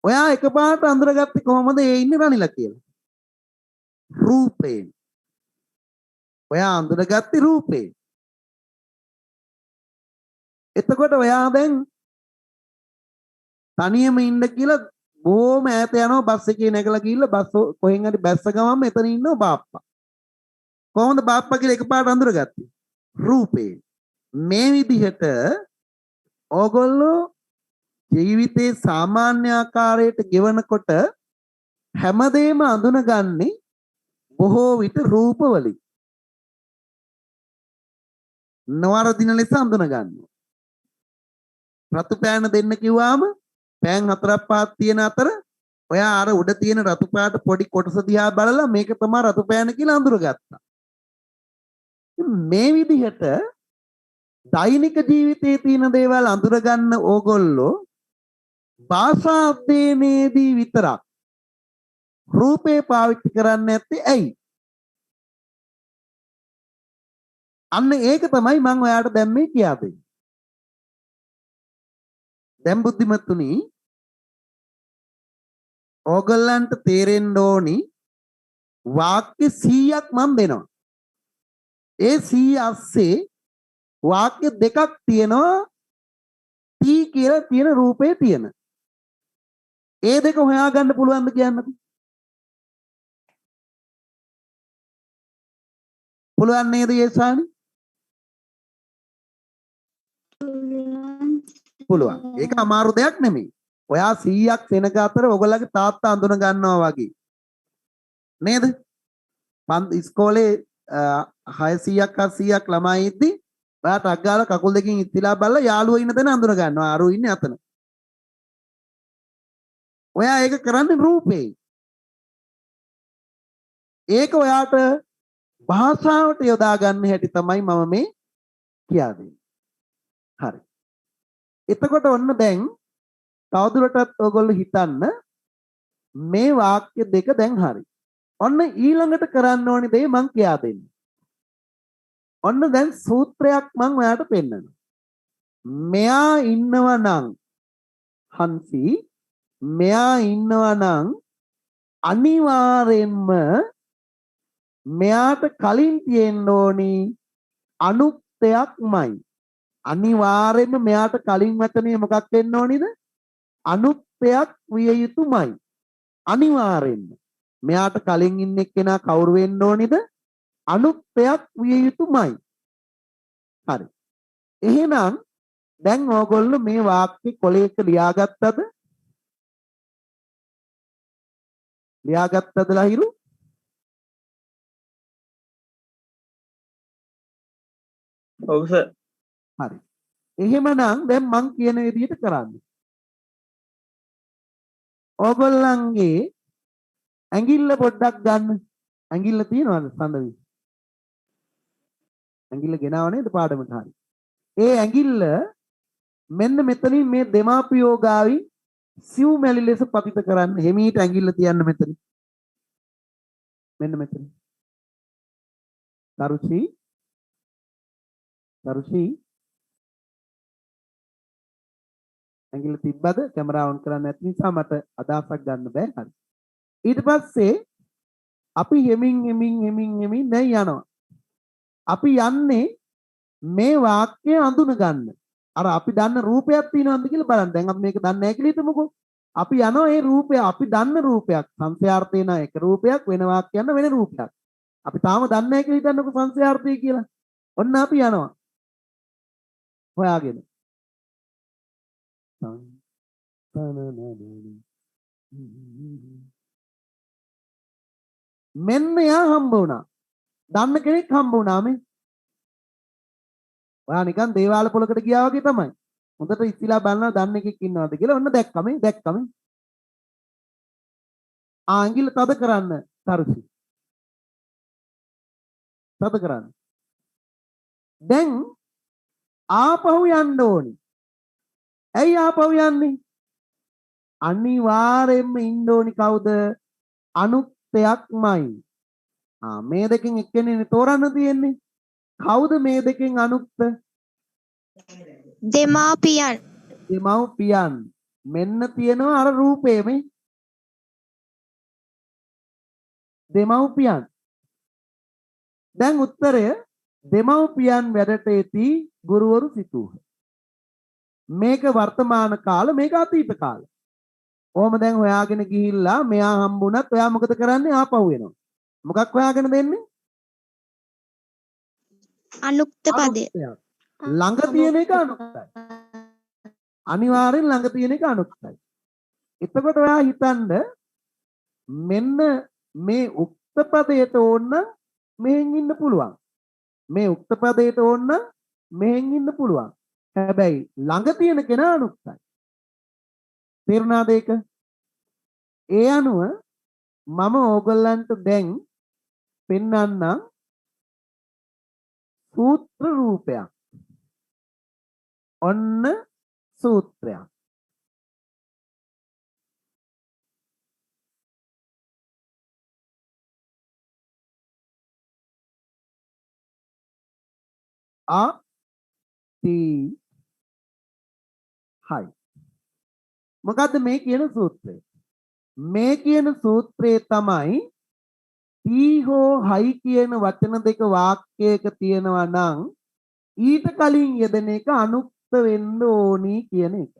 ඔයා එකපාරට අඳුරගත්තේ කොහොමද ඒ ඉන්නේ රණිලා කියලා? රූපයෙන්. ඔයා අඳුරගත්තේ රූපයෙන්. එතකොට ඔයා දැන් තනියම ඉන්න කියලා බොහොම ඈත යනවා බස් එකේ නැගලා ගිහිල්ලා බස් කොහෙන් හරි බැස්ස ගමන් මෙතන ඉන්නවා බාප්පා. කොහොමද බාප්පා කියලා එකපාරට අඳුරගත්තේ? රූපයෙන්. මේ විදිහට ඕගොල්ලෝ ජීවිතේ සාමාන්‍ය ආකාරයට ගෙවනකොට හැමදේම අඳුනගන්නේ බොහෝ විට රූප වලින්. නවරදින ලෙස අඳුන ගන්නවා. රතු පෑන දෙන්න කිව්වාම පෑන් 4-5ක් තියෙන අතර ඔයා අර උඩ තියෙන රතු පාට පොඩි කොටස දිහා බලලා මේක තමයි රතු පෑන කියලා අඳුරගත්තා. මේ විදිහට දෛනික ජීවිතයේ තියෙන දේවල් අඳුරගන්න ඕගොල්ලෝ භාෂා අධ්‍යයනයේදී විතරක් රූපේ පාවිච්චි කරන්නේ නැත්තේ ඇයි? අන්න ඒක තමයි මම ඔයාලට දැන් මේ කියා දෙන්නේ. දැන් බුද්ධිමත්තුනි ඕගොල්ලන්ට තේරෙන්න ඕනි වාක්‍ය 100ක් මම දෙනවා. ඒ 100 අස්සේ වාක්‍ය දෙකක් තියෙනවා T කියලා තියෙන රූපේ තියෙන. ඒ දෙක හොයාගන්න පුළුවන්ද කියන්නකෝ. පුළුවන් නේද යේසානි? පුළුවන්. ඒක අමාරු දෙයක් නෙමෙයි. ඔයා 100ක් සෙනග අතර ඔයගොල්ලගේ තාත්තා අඳුන ගන්නවා වගේ. නේද? ඉස්කෝලේ 600ක් 700ක් ළමයි ඉද්දි ඔයාට අග්ගාල කකුල් දෙකකින් ඉස්තිලා බලලා යාළුවෝ ඉන්න තැන අඳුන ගන්නවා. අරු ඉන්නේ අතන. ඔයා ඒක කරන්නේ රූපේ. ඒක ඔයාට භාෂාවට යොදා ගන්න හැටි තමයි මම මේ කියා දෙන්නේ. හරි. එතකොට ඔන්න දැන් තවදුරටත් ඔයගොල්ලෝ හිතන්න මේ වාක්‍ය දෙක දැන් හරි. ඔන්න ඊළඟට කරන්න ඕනි දේ මං කියා දෙන්නේ. ඔන්න දැන් සූත්‍රයක් මං ඔයාට පෙන්නනවා. මෙයා ඉන්නවා නම් හන්සි මෙයා ඉන්නවා නම් අනිවාර්යෙන්ම මෙයාට කලින් තියෙන්න ඕනි අනුක්තයක්මයි. අනිවාර්යෙන්ම මෙයාට කලින් වචනේ මොකක් වෙන්න ඕනිද? අනුක්තයක් විය යුතුමයි. අනිවාර්යෙන්ම මෙයාට කලින් ඉන්න එක්කෙනා කවුරු වෙන්න ඕනිද? අනුක්තයක් විය යුතුමයි. හරි. එහෙනම් දැන් ඕගොල්ලෝ මේ වාක්‍ය කොලයක ලියාගත්තද? ලියාගත්තද ලහිරු? ඔව් සර්. හරි. එහෙමනම් දැන් මං කියන විදිහට කරන්න. ඕගොල්ලන්ගේ ඇඟිල්ල පොඩ්ඩක් ගන්න. ඇඟිල්ල තියනවද සඳවි? ඇඟිල්ල ගෙනාව නේද පාඩමට? හරි. ඒ ඇඟිල්ල මෙන්න මෙතනින් මේ දෙමාපියෝ ගාවි සිව් මැලි ලෙස පතිත කරන්න. හිමීට ඇඟිල්ල තියන්න මෙතන. මෙන්න මෙතන. තරුචි ඇඟිල්ල තිබ්බද? කැමරාව ඔන් කරන්න නැති නිසා මට අදහසක් ගන්න බෑ. හරි. ඊට පස්සේ අපි හෙමින් දැන් යනවා. අපි යන්නේ මේ වාක්‍ය අඳුන ගන්න. අර අපි දන්න රූපයක් තියෙනවද කියලා බලන්න. දැන් අපි මේක දන්නේ නැහැ කියලා හිතමුකෝ. අපි යනවා මේ රූපය අපි දන්න රූපයක්. සංස්යාර්ථේ නා එක රූපයක් වෙන වාක්‍යයක් වෙන රූපයක්. අපි තාම දන්නේ නැහැ කියලා හිතන්නකෝ සංස්යාර්ථය කියලා. ඔන්න අපි යනවා. හොයාගෙන. මෙන්න යා හම්බ වුණා. දන්න කෙනෙක් හම්බ වුණා මේ. ඔයා නිකන් දේවාල පොලකට ගියා වගේ තමයි. හොඳට ඉස්තිලා බලනවා දන්න එකෙක් ඉන්නවද කියලා. ඔන්න දැක්කම. ආ ඇඟිල්ල තද කරන්න. තර්සි. සත කරන්න. දැන් ආපහු යන්න ඕනි. ඇයි ආපහු යන්නේ? අනිවාර්යෙන්ම ඉන්න ඕනි කවුද? අනුක්තයක්මයි. මේ දෙකෙන් එක්කෙනේ තෝරන්න තියෙන්නේ. කවුද මේ දෙකෙන් අනුක්ත? දෙමාපියන්. දෙමව්පියන්. මෙන්න තියෙනවා අර රූපේ මේ. දෙමව්පියන්. දැන් උත්තරය දෙමව්පියන් වැඩට ඇති ගුරුවරු සිටූහ. මේක වර්තමාන කාල, මේක අතීත කාල. ඔහොම දැන් හොයාගෙන ගිහිල්ලා මෙයා හම්බුණත් ඔයා මොකද කරන්නේ? ආපහු එනවා. මොකක් හොයාගෙන දෙන්නේ? අනුක්ත පදය. ළඟ තියෙන එක අනුක්තයි. අනිවාර්යෙන් ළඟ තියෙන එක අනුක්තයි. එතකොට ඔයා හිතන්න මෙන්න මේ උක්ත පදයට ඕන මෙහෙන් ඉන්න පුළුවන්. මේ උක්ත පදයට ඕන මෙහෙන් ඉන්න පුළුවන්. හැබැයි ළඟ තියෙන කෙනා අනුක්තයි. තේරුණාද ඒක? ඒ අනුව මම ඕගොල්ලන්ට දැන් පෙන්වන්නම් සූත්‍ර රූපයක්. ඔන්න සූත්‍රයක්. හයි. මොකද්ද මේ කියන සූත්‍රය? මේ කියන සූත්‍රයේ තමයි තී හෝ හයි කියන වචන දෙක වාක්‍යයක තියෙනවා නම් ඊට කලින් යෙදෙන එක අනුක්ත වෙන්න ඕනි කියන එක.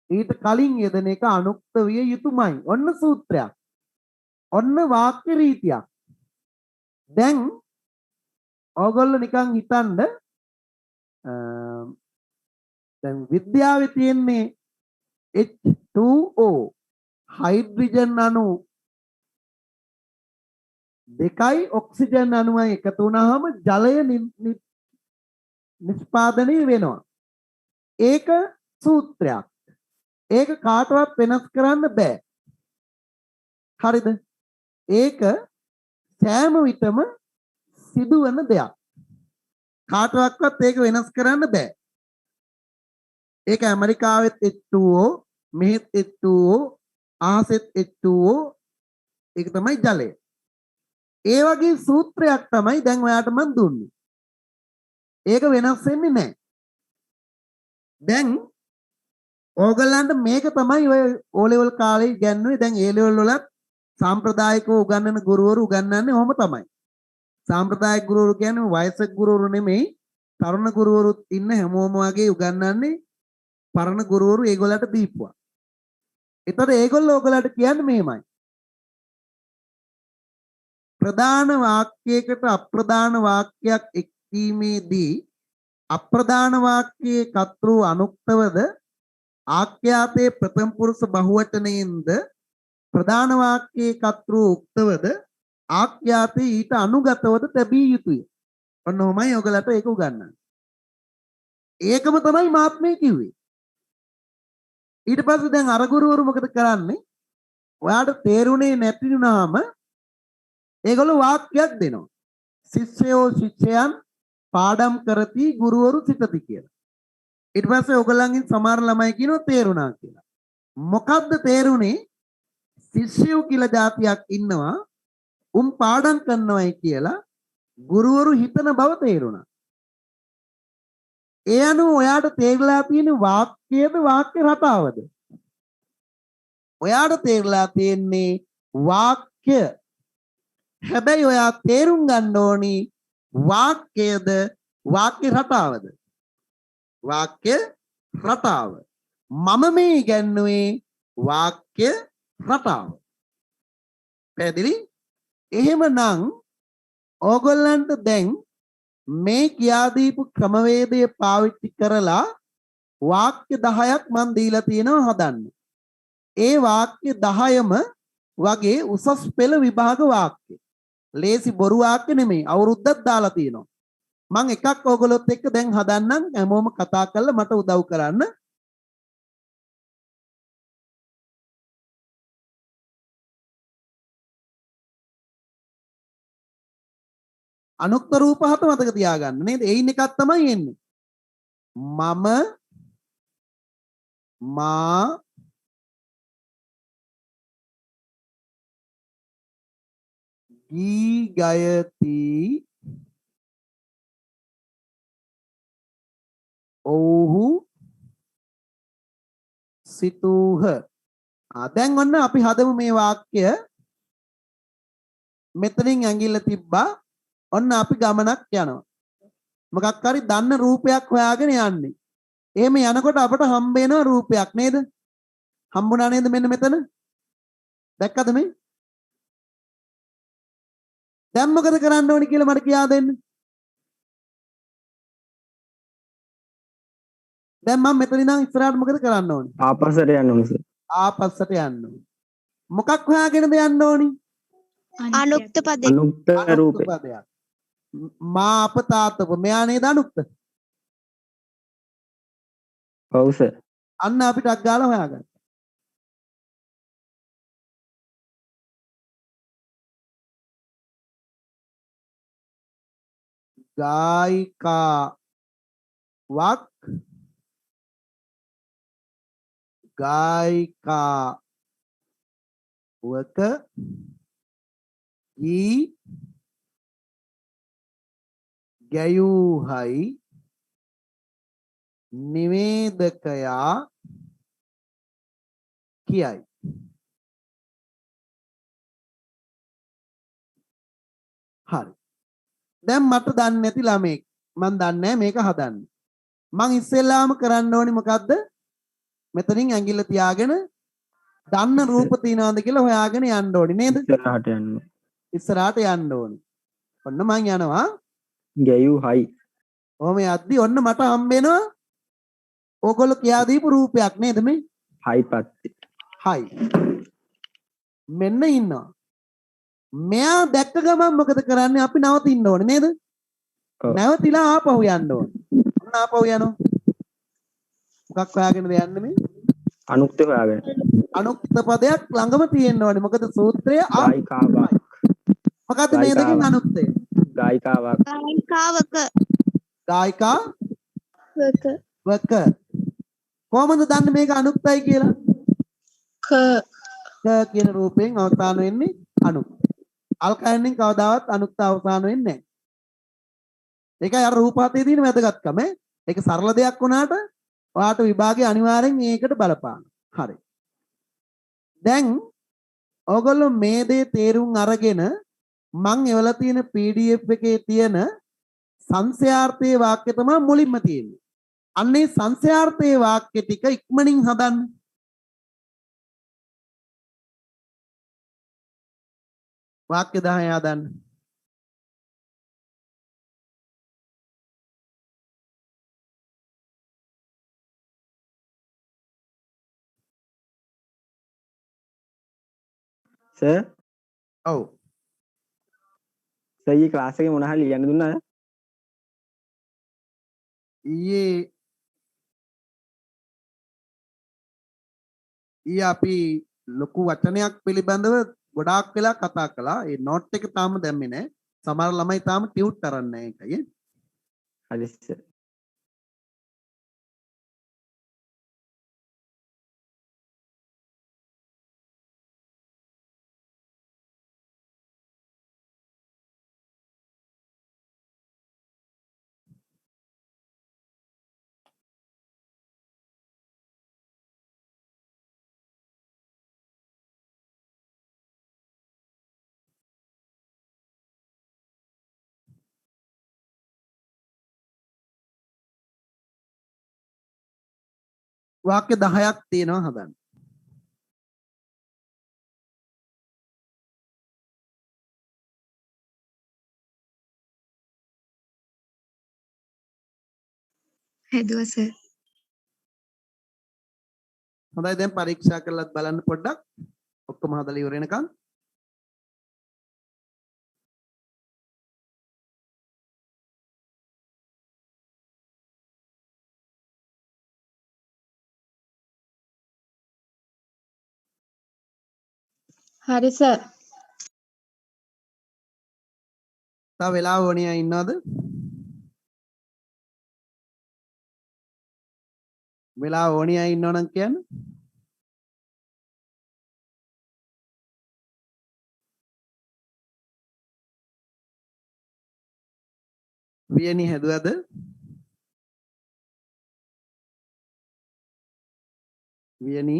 ඊට කලින් යෙදෙන එක අනුක්ත විය යුතුමයි. ඔන්න සූත්‍රයක්. ඔන්න වාක්‍ය රීතියක්. දැන් ඕගොල්ලෝ නිකන් හිතන්න දැන් විද්‍යාවේ තියෙන්නේ H2O හයිඩ්‍රජන් අණු දෙකයි ඔක්සිජන් අණුවයි එකතු වුණාම ජලය නිෂ්පාදනය වෙනවා. ඒක සූත්‍රයක්. ඒක කාටවත් වෙනස් කරන්න බෑ. හරිද? ඒක සෑම විටම සිදුවන දෙයක්. කාටවත් ඒක වෙනස් කරන්න බෑ. ඒක ඇමරිකාවෙත් H2O, මෙහෙත් H2O, අහසෙත් H2O, ඒක තමයි ජලය. ඒ වගේ සූත්‍රයක් තමයි දැන් ඔයාට මම දුන්නේ. ඒක වෙනස් වෙන්නේ නැහැ. දැන් ඕගලන්ට මේක තමයි ඔය O level කාලේ ඉගෙනුවේ. දැන් A level වලත් සාම්ප්‍රදායිකව උගන්වන ගුරුවරු උගන්වන්නේ ඔහොම තමයි. සාම්ප්‍රදායික ගුරුවරු කියන්නේ වයසක ගුරුවරු නෙමෙයි, තරුණ ගුරුවරුත් ඉන්න හැමෝම වගේ උගන්වන්නේ පරණ ගුරුවරු ඒගොල්ලන්ට දීපුවා. ඒතර ඒගොල්ලෝ ඔයගලට කියන්නේ මෙහෙමයි. ප්‍රධාන වාක්‍යයකට අප්‍රධාන වාක්‍යයක් එක්වීමේදී අප්‍රධාන වාක්‍යයේ කර්තෘ අනුක්තවද ආඛ්‍යාතයේ ප්‍රථම පුරුෂ බහුවචනයෙන්ද ප්‍රධාන වාක්‍යයේ කර්තෘ උක්තවද ආඛ්‍යාතයේ ඊට අනුගතවද තැබිය යුතුය. ඔන්න ඔහමයි ඔයගලට ඒක උගන්වන්නේ. ඒකම තමයි මාත් මේ කිව්වේ. ඊට පස්සේ දැන් අර ගුරුවරු මොකද කරන්නේ? ඔයාට තේරුනේ නැති වුණාම ඒගොල්ලෝ වාක්‍යයක් දෙනවා. ශිෂ්‍යයෝ ශිෂ්‍යයන් පාඩම් කරති ගුරුවරු සිටති කියලා. ඊට පස්සේ ඔයගොල්ලන්ගෙන් සමහර ළමයි කියනවා තේරුණා කියලා. මොකද්ද තේරුනේ? ශිෂ්‍යයෝ කියලා જાතියක් ඉන්නවා. උන් පාඩම් කරනවායි කියලා ගුරුවරු හිතන බව තේරුණා. ඒ අනුව ඔයාට තේරලා තියෙන වාක්‍යයද වාක්‍ය රටාවද? ඔයාට තේරලා තියෙන්නේ වාක්‍ය. හැබැයි ඔයා තේරුම් ගන්න ඕනි වාක්‍යයද වාක්‍ය රටාවද? වාක්‍ය රටාව. මම මේ ඉගැන්නුවේ වාක්‍ය රටාව. පැහැදිලි? එහෙමනම් ඕගොල්ලන්ට දැන් මේ කියා දීපු ක්‍රමවේදය පාවිච්චි කරලා වාක්‍ය 10ක් මම දීලා තියෙනවා හදන්න. ඒ වාක්‍ය 10ම වගේ උසස් පෙළ විභාග වාක්‍ය. ලේසි බොරු වාක්‍ය නෙමෙයි. අවුරුද්දක් දාලා තියෙනවා. මම එකක් ඕගොල්ලොත් එක්ක දැන් හදන්නම්. හැමෝම කතා කරලා මට උදව් කරන්න. අනුක්ත රූප හත මතක තියාගන්න නේද? එයින් එකක් තමයි එන්නේ. මම මා ගී ගයති ඔව්හු සිතූහ. දැන් ඔන්න අපි හදමු මේ වාක්‍ය. මෙතනින් ඇඟිල්ල තිබ්බා. ඔන්න අපි ගමනක් යනවා. මොකක් හරි දන්න රූපයක් හොයාගෙන යන්නේ. එහෙම යනකොට අපට හම්බ වෙන රූපයක් නේද? හම්බුණා නේද මෙන්න මෙතන? දැක්කද මේ? දැන් මොකද කරන්න ඕනි කියලා මට කියා දෙන්න. දැන් මම මෙතන ඉඳන් ඉස්සරහට මොකද කරන්න ඕනි? ආපස්සට යන්න ඕනේ සර්. ආපස්සට යන්න ඕනි. මොකක් හොයාගෙනද යන්න ඕනි? අනුක්ත පදේ. අනුක්ත රූපේ. පදයක්. මා අප තාත්තප මෙයා නේද අනුක්ත? ඔව් සර්. අන්න අපිට අක් ගාලා හොයාගන්න. ගායිකාවක් ගායිකාවක ගී ගැයූහයි නිවේදකයා කියයි. හරි. දැන් මට දන්නේ නැති ළමෙක් මම දන්නේ නැහැ මේක හදන්න. මං ඉස්සෙල්ලාම කරන්න ඕනි මොකද්ද? මෙතනින් ඇඟිල්ල තියාගෙන දන්න රූප තියනවාද කියලා හොයාගෙන යන්න ඕනි නේද? ඉස්සරහට යන්න. ඉස්සරහට යන්න ඕනි. ඔන්න මං යනවා. ගැයූ හයි. ඔහම යද්දි ඔන්න මට හම්බ වෙනවා ඕගොල්ලෝ කියා දීපු රූපයක් නේද මේ? හයි පත්ති. හයි. මෙන්න ඉන්නවා. මෙයා දැක්ක ගමන් මොකද කරන්නේ? අපි නවතින්න ඕනේ නේද? නැවතිලා ආපහු යන්න ඕනේ. ඔන්න ආපහු යනවා. මොකක් හොයාගෙනද යන්නේ මේ? අනුක්ත හොයාගෙන. අනුක්ත පදයක් ළඟම තියෙන්න ඕනේ. මොකද සූත්‍රය ගායිකාවක්. මොකද්ද මේ දෙකෙන් අනුක්තය? ගායිකාවක්. ගායිකාවක. ගායිකා වක. වක. කොහොමද දන්නේ මේක අනුක්තයි කියලා? ක. ක කියන රූපයෙන් අවසාන වෙන්නේ අනුක්ත. අල්කයන්ෙන් කවදාවත් අනුක්ත අවසාන වෙන්නේ නැහැ. ඒකයි අර රූපාතේ තියෙන වැදගත්කම. ඒක සරල දෙයක් වුණාට ඔයාට විභාගේ අනිවාර්යෙන් මේකට බලපාන. හරි. දැන් ඔයගොල්ලෝ මේ දේ තේරුම් අරගෙන මං එවලා තියෙන PDF එකේ තියෙන සංශයාර්ථයේ වාක්‍ය තමයි මුලින්ම තියෙන්නේ. අන්නේ සංශයාර්ථයේ වාක්‍ය ටික ඉක්මනින් හදන්න. වාක්‍ය 10 හදන්න. සර් ඔව්. සර් ඊ ක්ලාස් එකේ මොනවා හරි ලියන්න දුන්නාද? ඊයේ අපි ලොකු වචනයක් පිළිබඳව ගොඩාක් වෙලා කතා කළා. ඒ නෝට් එක තාම දැම්මේ නැහැ. සමහර ළමයි තාම ටියුට් කරන්නේ නැහැ ඒකයි. හරි සර්. වාක්‍ය 10ක් තියෙනවා හදන්න. හැදුවා සර්. හොඳයි දැන් පරීක්ෂා කරලාත් බලන්න පොඩ්ඩක්. ඔක්කොම හදලා ඉවර වෙනකන්. හරි සර්. තව වෙලාව ඕනිය ඉන්නවද? වෙලාව ඕනිය ඉන්නවනම් කියන්න. වියනි හැදුවද? වියනි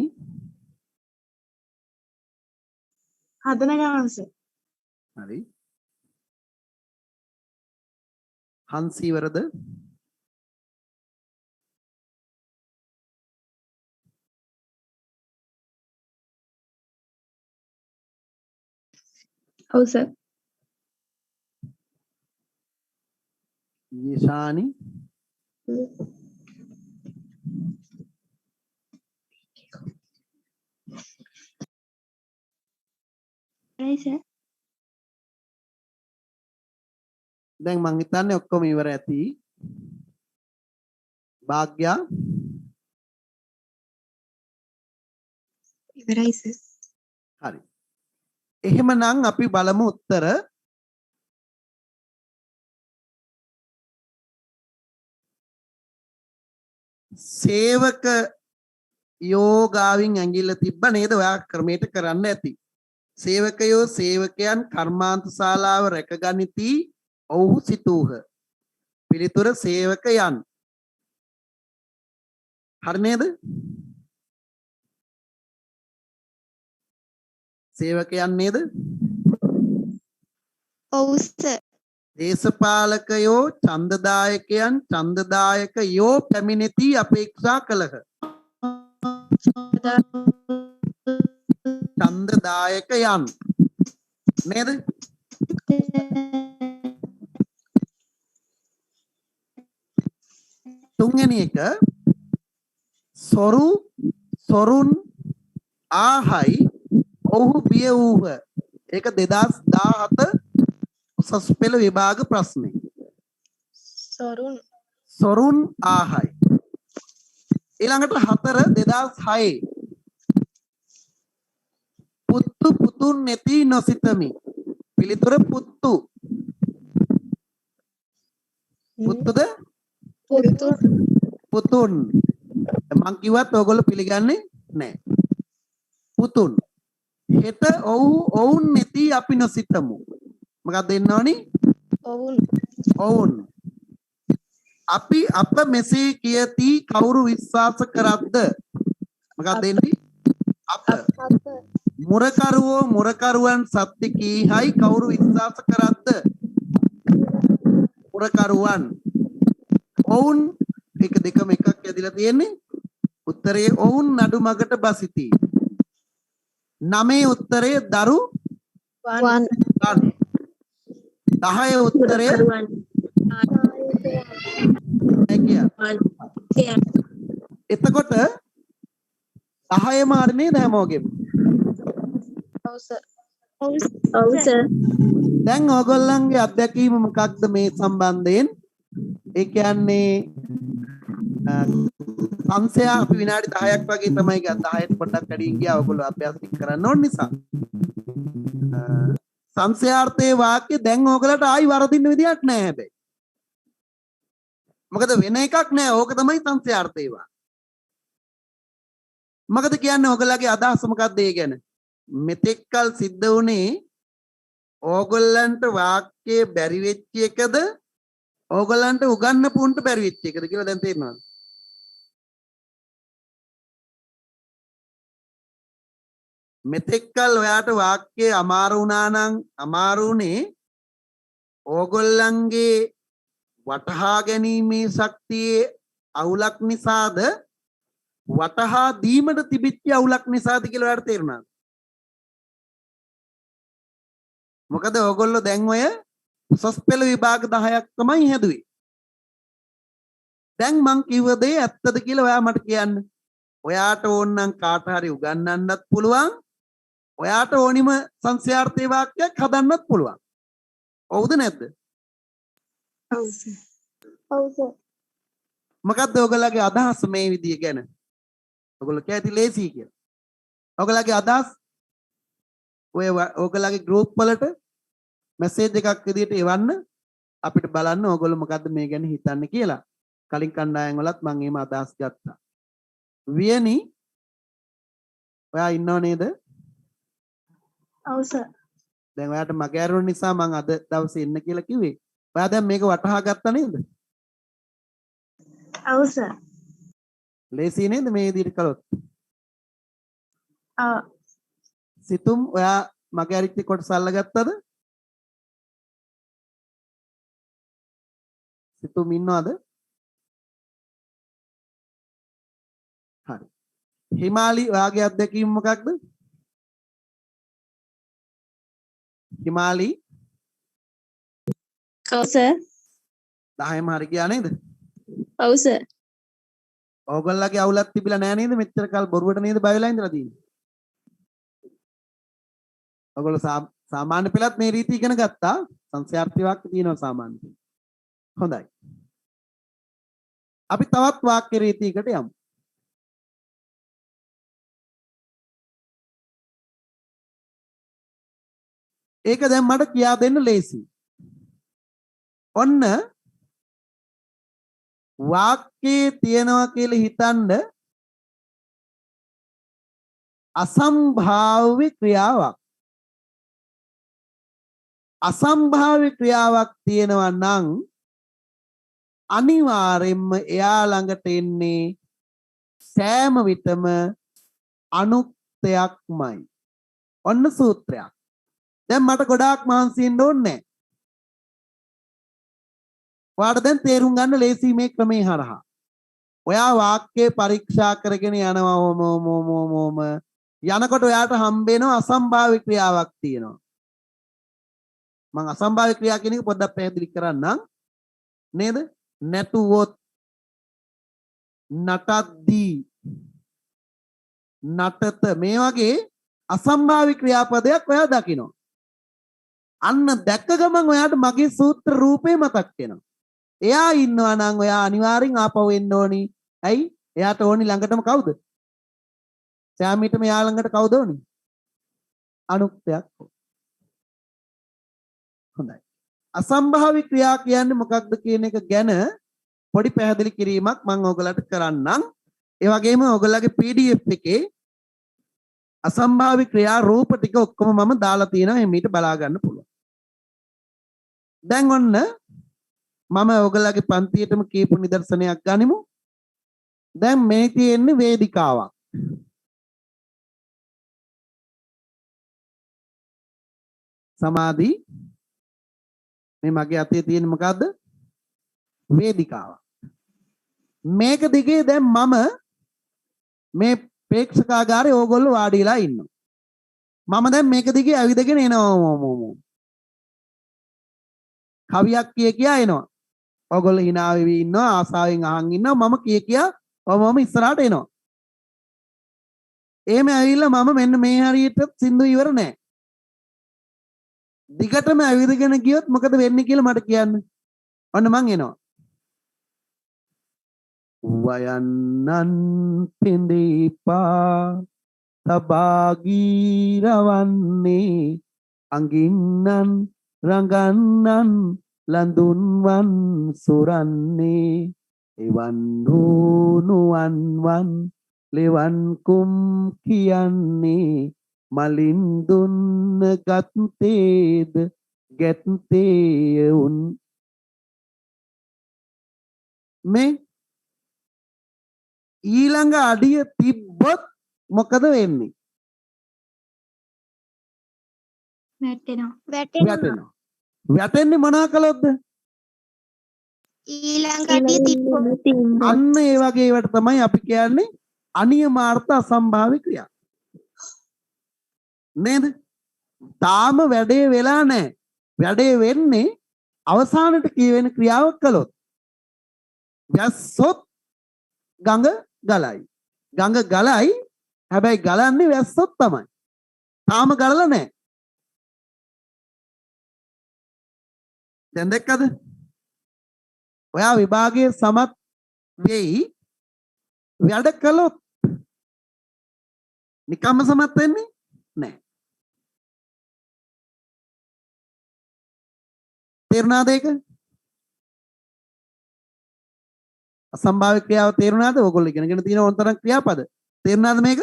හදන ගමන් සර්. හරි. හංසීවරද? ඔව් සර්. ඊශානි right sir. දැන් මං හිතන්නේ ඔක්කොම ඉවර ඇති. භාග්‍යා ඉවරයි සර්. හරි. එහෙමනම් අපි බලමු උත්තර. සේවක යෝගාවින් ඇඟිල්ල තිබ්බ නේද? ඔයා ක්‍රමයට කරන්න ඇති. සේවකයෝ සේවකයන් කර්මාන්ත ශාලාව රැකගනිති. ඔව්හු සිතූහ. පිළිතුර සේවකයන්. හරි නේද? සේවකයන් නේද? ඔව් සර්. දේශපාලකයෝ ඡන්දදායකයන් ඡන්දදායකයෝ පැමිණෙති අපේක්ෂා කළහ. ඡන්දදායකයන් නේද? තුන්වෙනි එක සොරුන් ආහයි ඔහු බිය වූහ. ඒක 2017 උසස් පෙළ විභාග ප්‍රශ්නේ. සොරුන් ආහයි. ඊළඟට 4 2006 පුත්තු පුතුන් නැති නොසිතමි. පිළිතුර පුත්තු. පුත්තුද? පුතුන්. මං කිව්වත් ඔයගොල්ලෝ පිළිගන්නේ නැහැ. පුතුන්. හෙට ඔවුන් නැති අපි නොසිතමු. මොකක්ද දෙන්න ඕනි? ඔවුන්. අපි අප මෙසේ කියති කවුරු විශ්වාස කරත්ද? මොකක්ද දෙන්නේ? අප. මුරකරුවෝ මුරකරුවන් සත්‍ය කීහයි කවුරු විශ්වාස කරත්ද? මුරකරුවන්. ඔවුන් එක දෙකම එකක් ඇදිලා තියෙන්නේ. උත්තරේ ඔවුන් නඩු මගට බසිති. 9 උත්තරේ දරු 10 උත්තරේ එතකොට 10ම හරි නේද හැමෝගෙම? ඔව් සර්. දැන් ඕගොල්ලන්ගේ අත්දැකීම මොකක්ද මේ සම්බන්ධයෙන්? ඒ කියන්නේ සංසයා අපි විනාඩි 10ක් වගේ තමයි ගත්තා. 10ට පොඩ්ඩක් වැඩියෙන් ගියා. ඔයගොල්ලෝ අභ්‍යාස කරන්න ඕන නිසා. සංසයාර්ථයේ වාක්‍ය දැන් ඕගලට ආයි වරදින්න විදියක් නැහැ හැබැයි. මොකද වෙන එකක් නැහැ. ඕක තමයි සංසයාර්ථයේ වාක්‍ය. මොකද කියන්නේ ඕගලගේ අදහස මොකක්ද ඒ ගැන? මෙතෙක්කල් සිද්ධ වුණේ ඕගොල්ලන්ට වාක්‍යය බැරි වෙච්ච එකද ඕගොල්ලන්ට උගන්නපු උන්ට බැරි වෙච්ච එකද කියලා දැන් තේරෙනවද? මෙතෙක්කල් ඔයාට වාක්‍යය අමාරු වුණා නම් අමාරුනේ ඕගොල්ලන්ගේ වටහා ගැනීමේ ශක්තියේ අවුලක් නිසාද වටහා දීමට තිබිච්ච අවුලක් නිසාද කියලා ඔයාට තේරුණාද? මොකද ඕගොල්ලෝ දැන් ඔය උසස් පෙළ විභාග 10ක් තමයි හැදුවේ. දැන් මං කිව්ව දේ ඇත්තද කියලා ඔයා මට කියන්න. ඔයාට ඕන නම් කාට හරි උගන්වන්නත් පුළුවන්. ඔයාට ඕනිම සංස්යාර්ථයේ වාක්‍යයක් හදන්නත් පුළුවන්. ඔව්ද නැද්ද? ඔව් සර්. මොකද්ද ඔයගොල්ලෝගේ අදහස මේ විදිය ගැන? ඔයගොල්ලෝ කැටි ලේසි කියලා. ඔයගොල්ලෝගේ අදහස් ඔය ඔයගොල්ලෝගේ ගෲප් වලට මැසේජ් එකක් විදිහට එවන්න අපිට බලන්න ඕගොල්ලෝ මොකද්ද මේ ගැන හිතන්නේ කියලා. කලින් කණ්ඩායම් වලත් මම එහෙම අදහස් ගත්තා. වියනි ඔයා ඉන්නව නේද? ඔව් සර්. දැන් ඔයාට මගේ අරුණ නිසා මම අද දවසේ එන්න කියලා කිව්වේ. ඔයා දැන් මේක වටහා ගත්තා නේද? ඔව් සර්. ලේසි නේද මේ විදිහට කළොත්? ඔව්. සිතුම් ඔයා මගේ අරිච්ච කොටස අල්ලගත්තද? සිතුම් ඉන්නවද? හරි. හිමාලි ඔයාගේ අත්දැකීම මොකක්ද? හිමාලි ඔව් සර්. 10ම හරි ගියා නේද? ඔව් සර්. ඕගොල්ලගේ අවුලක් තිබිලා නෑ නේද? මෙච්චර කල් බොරුවට නේද බය වෙලා ඉඳලා තියෙන්නේ? ඔයගොල්ලෝ සාමාන්‍ය පෙළත් මේ රීති ඉගෙන ගත්තා. සංස්කාරති වාක්‍ය තියෙනවා සාමාන්‍ය. හොඳයි. අපි තවත් වාක්‍ය රීතියකට යමු. ඒක දැන් මට කියා දෙන්න ලේසි. ඔන්න වාක්‍යයේ තියනවා කියලා හිතනද අසම්භාව්‍ය ක්‍රියාවක්. අසම්භාව්‍ය ක්‍රියාවක් තියෙනවා නම් අනිවාර්යෙන්ම එයා ළඟට එන්නේ සෑම විටම අනුක්තයක්මයි. ඔන්න සූත්‍රයක්. දැන් මට ගොඩාක් මහන්සි වෙන්න ඕනේ නැහැ. ඔයාට දැන් තේරුම් ගන්න ලේසි මේ ක්‍රමේ හරහා. ඔයා වාක්‍යය පරීක්ෂා කරගෙන යනවා ඕම යනකොට ඔයාට හම්බ වෙනවා අසම්භාව්‍ය ක්‍රියාවක් තියෙනවා. මම අසම්භාව්‍ය ක්‍රියා කියන එක පොඩ්ඩක් පැහැදිලි කරන්නම්. නේද? නැටුවොත්, නටද්දී, නටත මේ වගේ අසම්භාව්‍ය ක්‍රියාපදයක් ඔයා දකිනවා. අන්න දැක්ක ගමන් ඔයාට මගේ සූත්‍ර රූපේ මතක් වෙනවා. එයා ඉන්නවා නම් ඔයා අනිවාර්යෙන් ආපහු එන්න ඕනි. ඇයි? එයාට ඕනි ළඟටම කවුද? සෑමීටම එයා ළඟට කවුද ඕනි? අනුක්තයක්. හොඳයි. අසම්භාව්‍ය ක්‍රියා කියන්නේ මොකක්ද කියන එක ගැන පොඩි පැහැදිලි කිරීමක් මම ඔයගලට කරන්නම්. ඒ වගේම ඔයගලගේ PDF එකේ අසම්භාව්‍ය ක්‍රියා රූප ටික ඔක්කොම මම දාලා තියෙනවා. එමෙිට බලා ගන්න පුළුවන්. දැන් ඔන්න මම ඔයගලගේ පන්තියේටම කියපු නිදර්ශනයක් ගනිමු. දැන් මේ තියෙන්නේ වේදිකාවක්. සමාධි මේ මගේ අතේ තියෙන මොකද්ද? වේදිකාවක්. මේක දිගේ දැන් මම මේ ප්‍රේක්ෂකාගාරේ ඕගොල්ලෝ වාඩිලා ඉන්නවා. මම දැන් මේක දිගේ ඇවිදගෙන එනවා. කවියක් කියා එනවා. ඕගොල්ලෝ hina වෙවි ඉන්නවා, ආසාවෙන් අහන් ඉන්නවා. මම කියා මම ඉස්සරහට එනවා. එහෙම ඇවිල්ලා මම මෙන්න මේ හරියට සින්දු ඉවර නෑ. දිගටම ඇවිදගෙන ගියොත් මොකද වෙන්නේ කියලා මට කියන්න. ඔන්න මං එනවා. වයන්නන් පිඳීපා තබාගීරවන්නේ අඟින්නන් රඟන්නන් ලඳුන්වන් සුරන්නේ එවන් නුවන් ලෙවන් කුම් කියන්නේ මලින් දුන්න ගත්තේද ගැත්තේ උන් මේ ඊළඟ අඩිය තිබ්බොත් මොකද වෙන්නේ? වැටෙනවා. වැටෙන්නේ මොනවා කළොත්ද? ඊළඟ අඩිය තිබ්බොත්. අන්න ඒ වගේ ඒවට තමයි අපි කියන්නේ අනියමාර්ථ අසම්භාව්‍ය ක්‍රියා. නේද? තාම වැඩේ වෙලා නැහැ. වැඩේ වෙන්නේ අවසානට කියවෙන ක්‍රියාවක් කළොත්. වැස්සොත් ගඟ ගලයි. ගඟ ගලයි. හැබැයි ගලන්නේ වැස්සොත් තමයි. තාම ගලලා නැහැ. දැන් දැක්කද? ඔයා විභාගයේ සමත් වෙයි වැඩ කළොත්. නිකම්ම සමත් වෙන්නේ නැහැ. තේරුණාද ඒක? අසම්භාව්‍ය ක්‍රියාව තේරුණාද? ඕගොල්ලෝ ඉගෙනගෙන තියෙන ඕනතරම් ක්‍රියාපද. තේරුණාද මේක?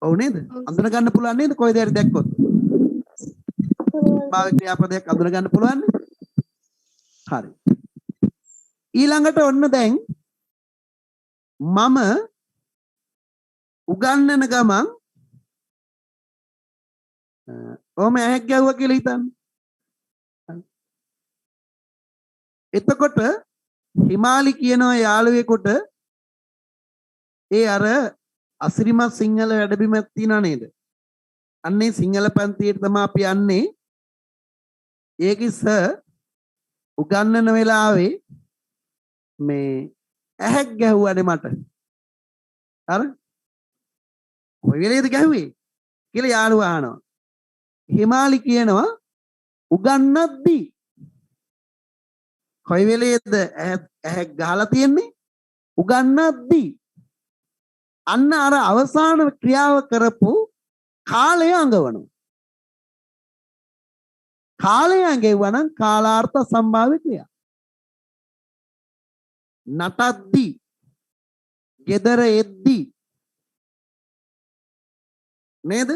ඔව් නේද? අඳුන ගන්න පුළුවන් නේද? කොයිද හරි දැක්කොත්. අසම්භාව්‍ය ක්‍රියාපදයක් අඳුන ගන්න පුළුවන් නේ? හරි. ඊළඟට ඔන්න දැන් මම උගන්නන ගමන් ඔහම ඇහැක් ගැහුවා කියලා හිතන්න. එතකොට හිමාලි කියනවා යාළුවෙකුට ඒ අර අසිරිමත් සිංහල වැඩබිමක් තියනා නේද? අන්නේ සිංහල පන්තියට තමයි අපි යන්නේ. ඒකි සර් උගන්නන වෙලාවේ මේ ඇහැක් ගැහුවානේ මට. අර කොයි වෙලේද ගැහුවේ කියලා යාළුවා අහනවා. හිමාලි කියනවා උගන්නද්දී. කොයි වෙලේද ඇහැක් ගහලා තියෙන්නේ? උගන්නද්දී. අන්න අර අවසාන ක්‍රියාව කරපු කාලය අඟවනවා. කාලය අඟෙවුවා නම් කාලාර්ථ සම්භාව්‍ය ක්‍රියා. නටද්දී, ගෙදර එද්දී නේද?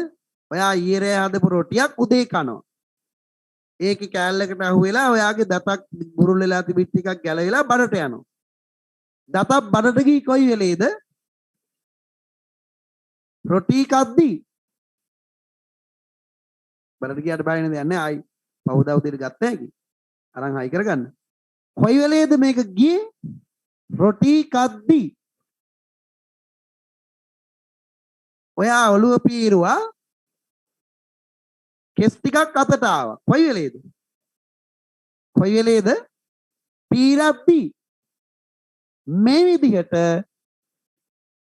ඔයා ඊරේ හදපු රොටියක් උදේ කනවා. ඒකේ කෑල්ලකට අහු වෙලා ඔයාගේ දතක් බුරුල් වෙලා තිබිච්ච එකක් ගැලවිලා බඩට යනවා. දතක් බඩට ගිහී කොයි වෙලේද? රොටි කද්දී. බඩට ගියාට බය නේද යන්නේ ආයි පහුදා උදේට ගත්ත හැකි. අරන් හයි කරගන්න. කොයි වෙලේද මේක ගියේ? රොටි කද්දී. ඔයා ඔළුව පීරුවා කෙස් ටිකක් අතට ආවා. කොයි වෙලේද? කොයි වෙලේද? පීරද්දී. මේ විදිහට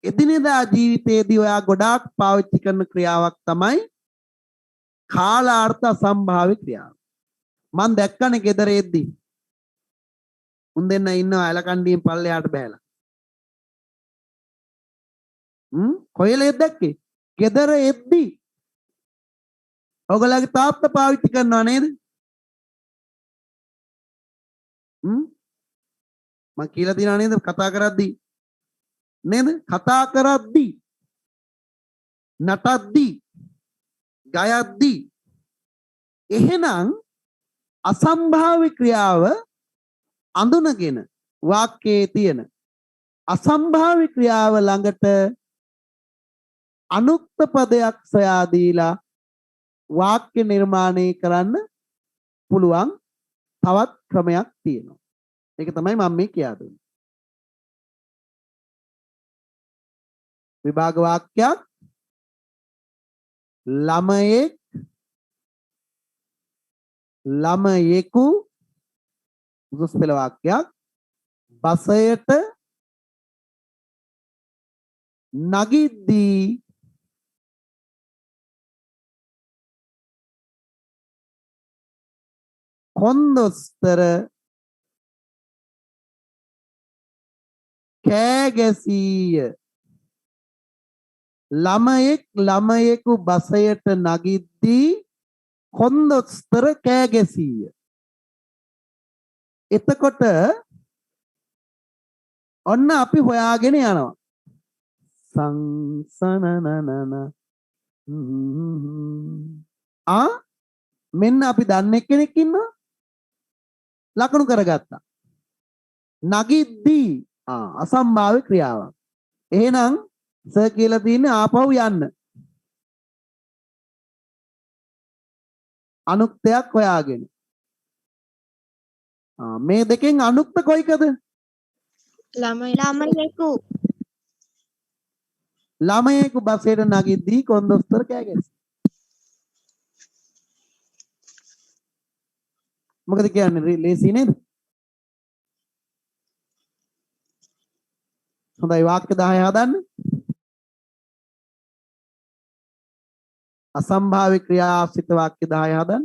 එදිනෙදා ජීවිතයේදී ඔයා ගොඩාක් පාවිච්චි කරන ක්‍රියාවක් තමයි කාලාර්ථ අසම්භාව්‍ය ක්‍රියාව. මම දැක්කනේ ගෙදර එද්දී. උන් දෙන්න ඉන්නවා ඇලකණ්ඩියෙන් පල්ලෙහාට බහැලා. කොයි වෙලේද දැක්කේ? ගෙදර එද්දී. ඔයගොල්ලෝගේ තාත්තා පාවිච්චි කරනවා නේද? මම කියලා තියනවා නේද කතා කරද්දී නේද? කතා කරද්දී නටද්දී ගයද්දී. එහෙනම් අසම්භාව්‍ය ක්‍රියාව අඳුනගෙන වාක්‍යයේ තියෙන අසම්භාව්‍ය ක්‍රියාව ළඟට අනුක්ත පදයක් සොයා දීලා වාක්‍ය නිර්මාණය කරන්න පුළුවන් තවත් ක්‍රමයක් තියෙනවා. ඒක තමයි මම මේ කියා දුන්නේ. විභාග වාක්‍යයක් ළමයෙකු උසස් පෙළ වාක්‍යයක් බසයට නගිද්දී කොන්දොස්තර කෑ ගැසීය. ළමයෙකු බසයට නගිද්දී කොන්දොස්තර කෑ ගැසීය. එතකොට ඔන්න අපි හොයාගෙන යනවා. සංසනනනන මෙන්න අපි දන්නේ කෙනෙක් ඉන්නවා. ලකුණු කරගත්තා. නගිද්දී අසම්භාව්‍ය ක්‍රියාවක්. එහෙනම් සර් කියලා තියෙන්නේ ආපහු යන්න. අනුක්තයක් හොයාගෙන. මේ දෙකෙන් අනුක්ත කොයිකද? ළමයෙකු බසයට නගිද්දී කොන්දොස්තර කෑ ගැසී. මොකද කියන්නේ? ලේසි නේද? හොඳයි වාක්‍ය 10 හදන්න. අසම්භාව්‍ය ක්‍රියා ආශ්‍රිත වාක්‍ය 10 හදන්න.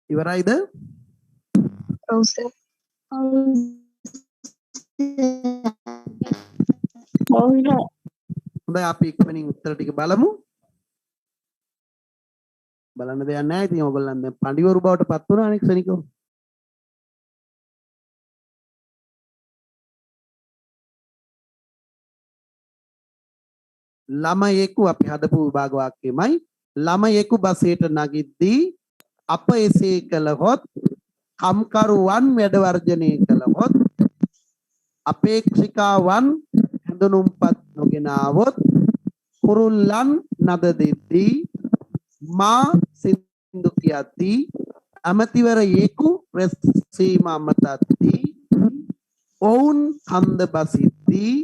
ඉවරයිද? ඔව් සර්. හොඳයි අපි ඉක්මනින් උත්තර ටික බලමු. බලන්න දෙයක් නැහැ. ඉතින් ඕගොල්ලන් දැන් පඬිවරු බවට පත් වුණා නේ ක්ෂණිකව. ළමයෙකු අපි හදපු විභාග වාක්‍යෙමයි ළමයෙකු බසයට නගිද්දී අප එසේ කළහොත් කම්කරුවන් වැඩ වර්ජනය කළහොත් අපේක්ෂිකාවන් හැඳුනුම්පත් නොගෙන ආවොත් කුරුල්ලන් නද දෙද්දී මා සින්දු කියද්දී අමතිවරයෙකු රැස්වීම අමතද්දී ඔවුන් කන්ද බසිද්දී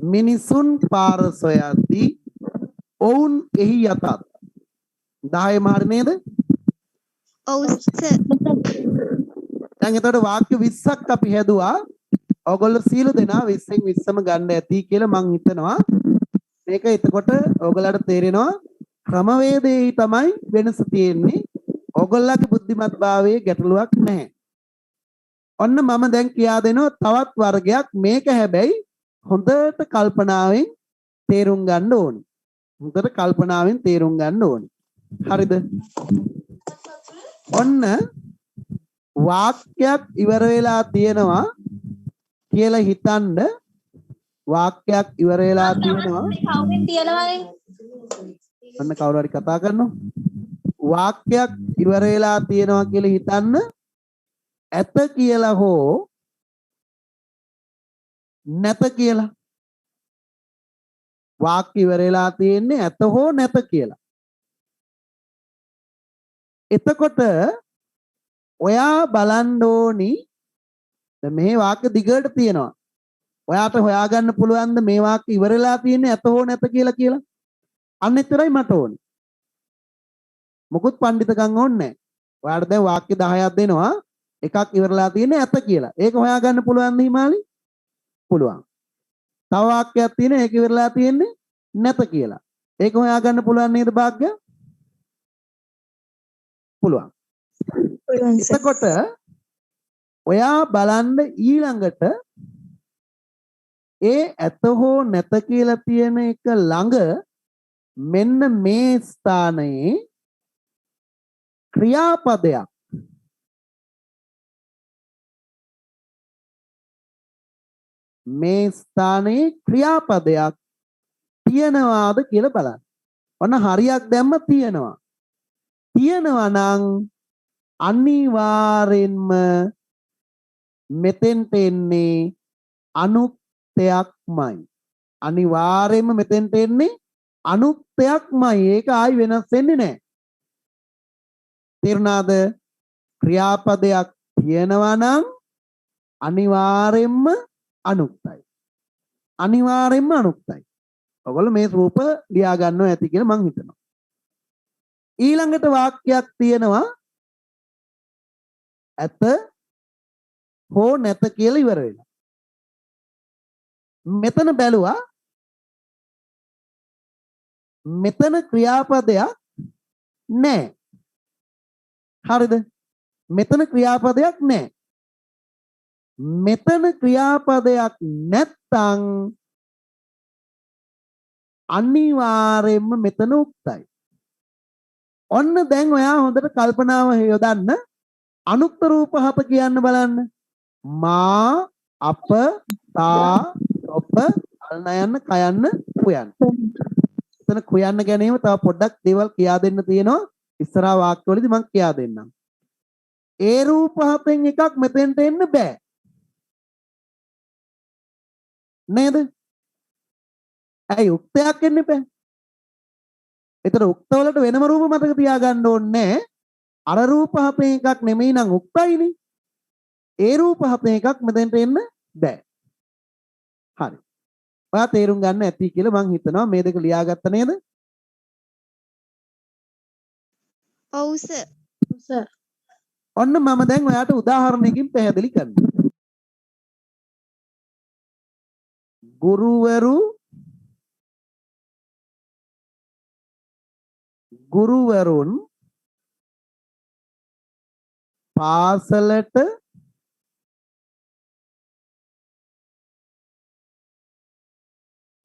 මිනිසුන් පාර සොයද්දී ඔවුන් එහි යතත් 10ම හරි නේද? ඔව් සර්. දැන් එතකොට වාක්‍ය 20ක් අපි හැදුවා. ඔයගොල්ලෝ සියලු දෙනා 20න් 20ම ගන්න ඇති කියලා මං හිතනවා. මේක එතකොට ඔයගොල්ලන්ට තේරෙනවා ක්‍රමවේදයේ තමයි වෙනස තියෙන්නේ. ඔයගොල්ලන්ගේ බුද්ධිමත්භාවයේ ගැටලුවක් නැහැ. ඔන්න මම දැන් කියා දෙනවා තවත් වර්ගයක්. මේක හැබැයි හොඳට කල්පනාවෙන් තේරුම් ගන්න ඕනේ. හොඳට කල්පනාවෙන් තේරුම් ගන්න ඕනේ. හරිද? ඔන්න වාක්‍යයක් ඉවර වෙලා තියෙනවා කියලා හිතනද වාක්‍යයක් ඉවර වෙලා තියෙනවා. ඔන්න කවුරු හරි කතා කරනවා. වාක්‍යයක් ඉවර වෙලා තියෙනවා කියලා හිතන්න ඇත කියලා හෝ නැත කියලා. වාක්‍ය ඉවර වෙලා තියෙන්නේ ඇත හෝ නැත කියලා. එතකොට ඔයා බලන්න ඕනි දැන් මේ වාක්‍ය දිගට තියෙනවා. ඔයාට හොයාගන්න පුළුවන්ද මේ වාක්‍ය ඉවර වෙලා තියෙන්නේ ඇත හෝ නැත කියලා කියලා? අන්න එතරයි මට ඕනි. මොකුත් පඬිතකම් ඕනේ නැහැ. ඔයාට දැන් වාක්‍ය 10ක් දෙනවා. එකක් ඉවරලා තියෙන්නේ ඇත කියලා. ඒක හොයාගන්න පුළුවන්ද හිමාලි? පුළුවන්. තව වාක්‍යයක් තියෙන ඒක ඉවරලා තියෙන්නේ නැත කියලා. ඒක හොයාගන්න පුළුවන් නේද භාග්‍ය? පුළුවන්. එතකොට ඔයා බලන්න ඊළඟට ඒ ඇත හෝ නැත කියලා තියෙන එක ළඟ මෙන්න මේ ස්ථානයේ ක්‍රියාපදයක් මේ ස්ථානයේ ක්‍රියාපදයක් තියනවාද කියලා බලන්න. ඔන්න හරියක් දැම්ම තියනවා. තියනවා නම් අනිවාර්යෙන්ම මෙතෙන්ට එන්නේ අනුක්තයක්මයි. අනිවාර්යෙන්ම මෙතෙන්ට එන්නේ අනුක්තයක්මයි. ඒක ආයි වෙනස් වෙන්නේ නැහැ. තේරුණාද? ක්‍රියාපදයක් තියනවා නම් අනිවාර්යෙන්ම අනුක්තයි. අනිවාර්යෙන්ම අනුක්තයි. ඔයගොල්ලෝ මේ රූප ලියා ගන්නවා ඇති කියලා මං හිතනවා. ඊළඟට වාක්‍යයක් තියෙනවා ඇත හෝ නැත කියලා ඉවර වෙනවා. මෙතන බැලුවා මෙතන ක්‍රියාපදයක් නැහැ. හරිද? මෙතන ක්‍රියාපදයක් නැහැ. මෙතන ක්‍රියාපදයක් නැත්තම් අනිවාර්යයෙන්ම මෙතන උක්තයි. ඔන්න දැන් ඔයා හොඳට කල්පනාව යොදන්න අනුක්ත රූප හත කියන්න බලන්න. මා අප තා ඔබ අල්නයන්න කයන්න කුයන්න. එතන කුයන්න ගැනීම තව පොඩ්ඩක් දේවල් කියා දෙන්න තියෙනවා. ඉස්සරහා වාක්‍යවලදී මම කියා දෙන්නම්. ඒ රූප හතෙන් එකක් මෙතෙන්ට එන්න බෑ. නේද? ඇයි උක්තයක් එන්නේ බෑ? ඒතර උක්ත වලට වෙනම රූප මතක තියාගන්න ඕනේ. අර රූප හතෙන් එකක් නෙමෙයි නම් උක්තයිනේ. ඒ රූප හතෙන් එකක් මෙතෙන්ට එන්න බෑ. හරි. ඔයා තේරුම් ගන්න ඇති කියලා මං හිතනවා. මේ දෙක ලියාගත්ත නේද? ඔව් සර්. ඔන්න මම දැන් ඔයාට උදාහරණයකින් පැහැදිලි කරනවා. ගුරුවරුන් පාසලට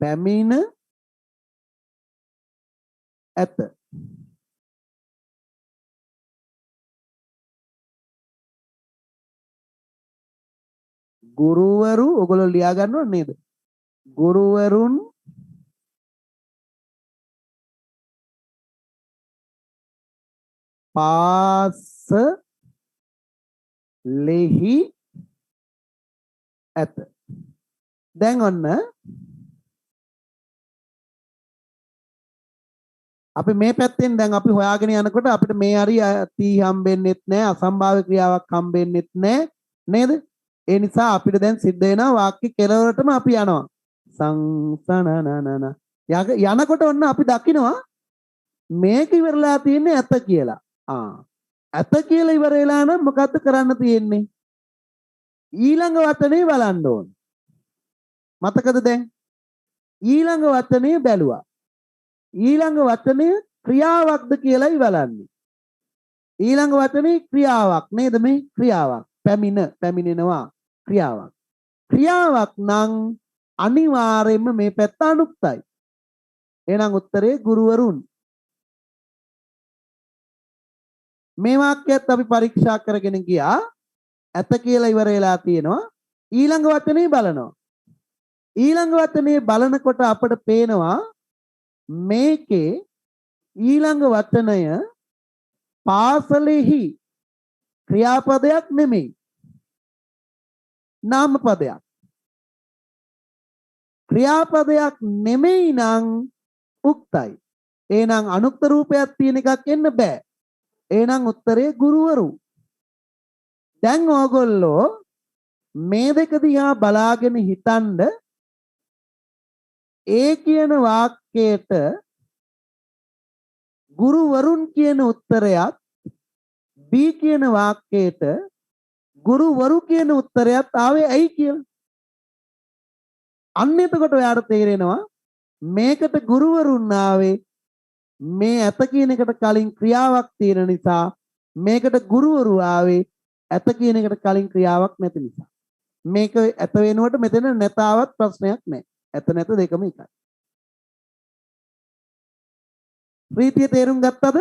පැමිණ ඇත. ගුරුවරු ඔයගොල්ලෝ ලියා ගන්නව නේද? ගුරුවරුන් පාසලෙහි ඇත. දැන් ඔන්න අපි මේ පැත්තෙන් දැන් අපි හොයාගෙන යනකොට අපිට මේ හරි තී හම්බෙන්නෙත් නැහැ, අසම්භාව්‍ය ක්‍රියාවක් හම්බෙන්නෙත් නැහැ නේද? ඒ නිසා අපිට දැන් සිද්ධ වෙනවා වාක්‍ය කෙලවරටම අපි යනවා. සංසනනනන යනකොට ඔන්න අපි දකිනවා මේක ඉවරලා තියෙන්නේ ඇත කියලා. ඇත කියලා ඉවර වෙලා නම් මොකද්ද කරන්න තියෙන්නේ? ඊළඟ වචනේ බලන්න ඕන. මතකද දැන්? ඊළඟ වචනේ බැලුවා. ඊළඟ වචනය ක්‍රියාවක්ද කියලායි බලන්නේ. ඊළඟ වචනේ ක්‍රියාවක් නේද? මේ ක්‍රියාවක්. පැමිණෙනවා ක්‍රියාවක්. ක්‍රියාවක් නම් අනිවාර්යයෙන්ම මේ පැත්ත අනුක්තයි. එහෙනම් උත්තරේ ගුරුවරුන්. මේ වාක්‍යයත් අපි පරීක්ෂා කරගෙන ගියා. ඇත කියලා ඉවර වෙලා තියෙනවා. ඊළඟ වචනේ බලනවා. ඊළඟ වචනේ බලනකොට අපට පේනවා මේකේ ඊළඟ වචනය පාසලෙහි ක්‍රියාපදයක් නෙමෙයි. නාමපදයක්. ක්‍රියාපදයක් නෙමෙයි නම් උක්තයි. එහෙනම් අනුක්ත රූපයක් තියෙන එකක් එන්න බෑ. එහෙනම් උත්තරේ ගුරුවරු. දැන් ඕගොල්ලෝ මේ දෙක දිහා බලාගෙන හිතනද ඒ කියන වාක්‍යයට ගුරුවරුන් කියන උත්තරයත් B කියන වාක්‍යයට ගුරුවරු කියන උත්තරයත් ආවේ ඇයි කියලා. අන්න එතකොට ඔයාලට තේරෙනවා මේකට ගුරුවරුන් ආවේ මේ ඇත කියන එකට කලින් ක්‍රියාවක් තියෙන නිසා. මේකට ගුරුවරු ආවේ ඇත කියන එකට කලින් ක්‍රියාවක් නැති නිසා. මේක ඇත වෙනුවට මෙතන නැතාවත් ප්‍රශ්නයක් නැහැ. ඇත නැත දෙකම එකයි. ප්‍රීතිය තේරුම් ගත්තද?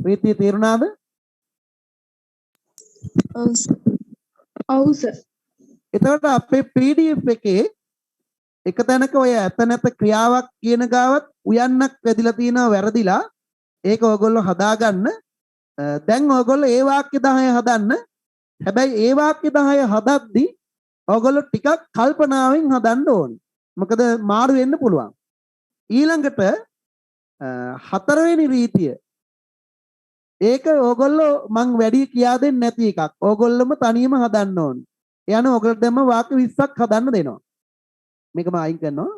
ප්‍රීතිය තේරුණාද? ඔව් සර්. එතකොට අපේ PDF එකේ එක තැනක ඔය ඇත නැත ක්‍රියාවක් කියන ගාවත් උයන්නක් වැදිලා තියෙනවා වැරදිලා. ඒක ඔයගොල්ලෝ හදාගන්න. දැන් ඔයගොල්ලෝ ඒ වාක්‍ය 10 හදන්න. හැබැයි ඒ වාක්‍ය 10 හදද්දී ඔයගොල්ලෝ ටිකක් කල්පනාවෙන් හදන්න ඕනේ. මොකද මාරු වෙන්න පුළුවන්. ඊළඟට හතරවෙනි රීතිය. ඒක ඔයගොල්ලෝ මං වැඩි කියා දෙන්නේ නැති එකක්. ඔයගොල්ලොම තනියම හදන්න ඕනේ. එයානේ ඔයගොල්ලෝ දැම්ම වාක්‍ය 20ක් හදන්න දෙනවා. මේකම අයින් කරනවා.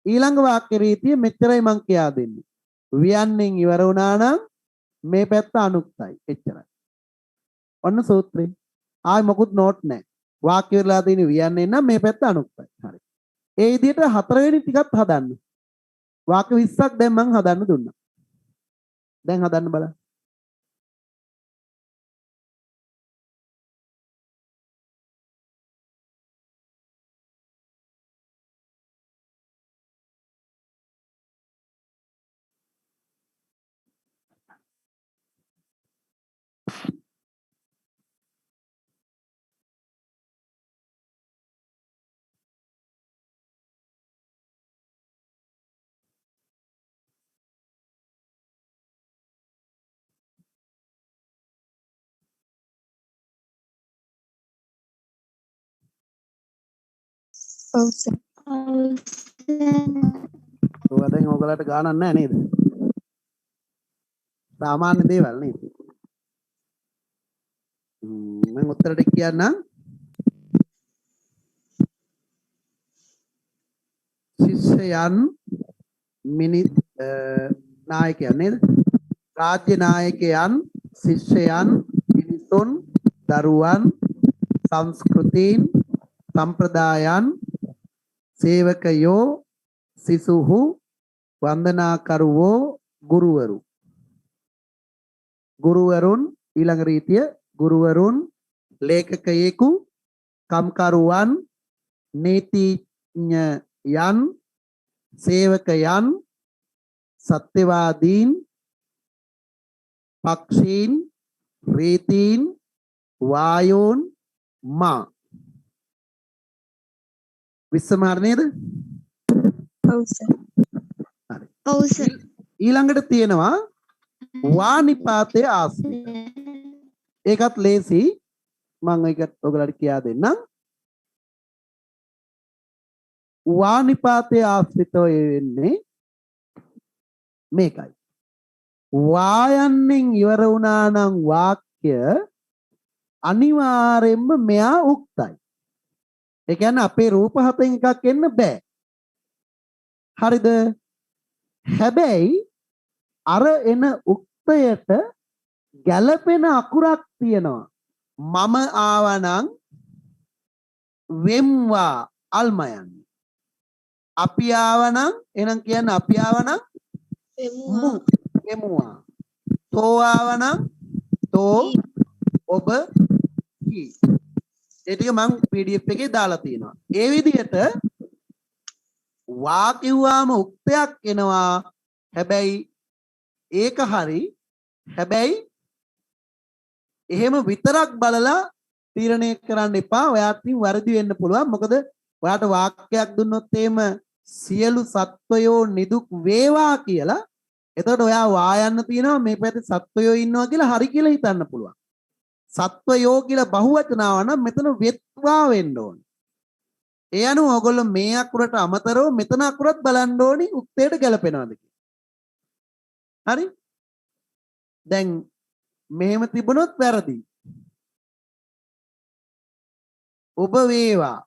ඊළඟ වාක්‍ය රීතිය මෙච්චරයි මං කියා දෙන්නේ. වියන්නෙන් ඉවර වුණා නම් මේ පැත්ත අනුක්තයි. එච්චරයි. ඔන්න සූත්‍රේ. ආයි මොකුත් නෝට් නැහැ. වාක්‍ය වලලා තියෙන වියන්නේ නම් මේ පැත්ත අනුක්තයි. හරි. ඒ විදිහට හතරවෙනි ටිකත් හදන්න. වාක්‍ය 20ක් දැන් මං හදන්න දුන්නා. දැන් හදන්න බලන්න. ඔව් සර්. ඔය දැන් ඔයගලට ගානක් නැහැ නේද? සාමාන්‍ය දේවල් නේද? මම උත්තර ටික කියන්නම්. ශිෂ්‍යයන් නායකයන් නේද? රාජ්‍ය නායකයන්, ශිෂ්‍යයන්, මිනිසුන්, දරුවන්, සංස්කෘතීන්, සම්ප්‍රදායන්, සේවකයෝ, සිසුහු, වන්දනාකරුවෝ, ගුරුවරු. ගුරුවරුන් ඊළඟ රීතිය ගුරුවරුන් ලේඛකයෙකු කම්කරුවන් නීතිඥයන් සේවකයන් සත්‍යවාදීන් පක්ෂීන් රීතීන් වායෝන් මා විස්සමාර නේද? ඔව් සර්. හරි. ඔව් සර්. ඊළඟට තියෙනවා වානිපාතයේ ආශ්‍රිත. ඒකත් ලේසි. මම ඒකත් ඔයගලට කියා දෙන්නම්. වානිපාතයේ ආශ්‍රිතව වෙන්නේ මේකයි. වායන්නෙන් ඉවර වුණා නම් වාක්‍ය අනිවාර්යෙන්ම මෙයා උක්තයි. ඒ කියන්නේ අපේ රූප හතෙන් එකක් එන්න බෑ. හරිද? හැබැයි අර එන උක්තයට ගැළපෙන අකුරක් තියෙනවා. මම ආවනම් වෙම්වා අල්මයන්. අපි ආවනම් එහෙනම් කියන්නේ අපි ආවනම් වෙමුවා. තෝ ආවනම් තෝ ඔබ කි. ඒ ටික මම PDF එකේ දාලා තියෙනවා. ඒ විදිහට වා කිව්වාම උක්තයක් එනවා. හැබැයි ඒක හරි. හැබැයි එහෙම විතරක් බලලා තීරණය කරන්න එපා. ඔයාට වරදි වෙන්න පුළුවන්. මොකද ඔයාට වාක්‍යයක් දුන්නොත් එහෙම සියලු සත්වයෝ නිදුක් වේවා කියලා. එතකොට ඔයා වායන්න තියෙනවා මේ පැත්තේ සත්වයෝ ඉන්නවා කියලා හරි කියලා හිතන්න පුළුවන්. සත්වයෝ කියලා බහුවචනාව නම් මෙතන වෙත්වා වෙන්න ඕනේ. ඒ අනුව ඔයගොල්ලෝ මේ අකුරට අමතරව මෙතන අකුරත් බලන්න ඕනි උක්තයට ගැලපෙනවද කියලා. හරි? දැන් මෙහෙම තිබුණොත් වැරදි. ඔබ වේවා.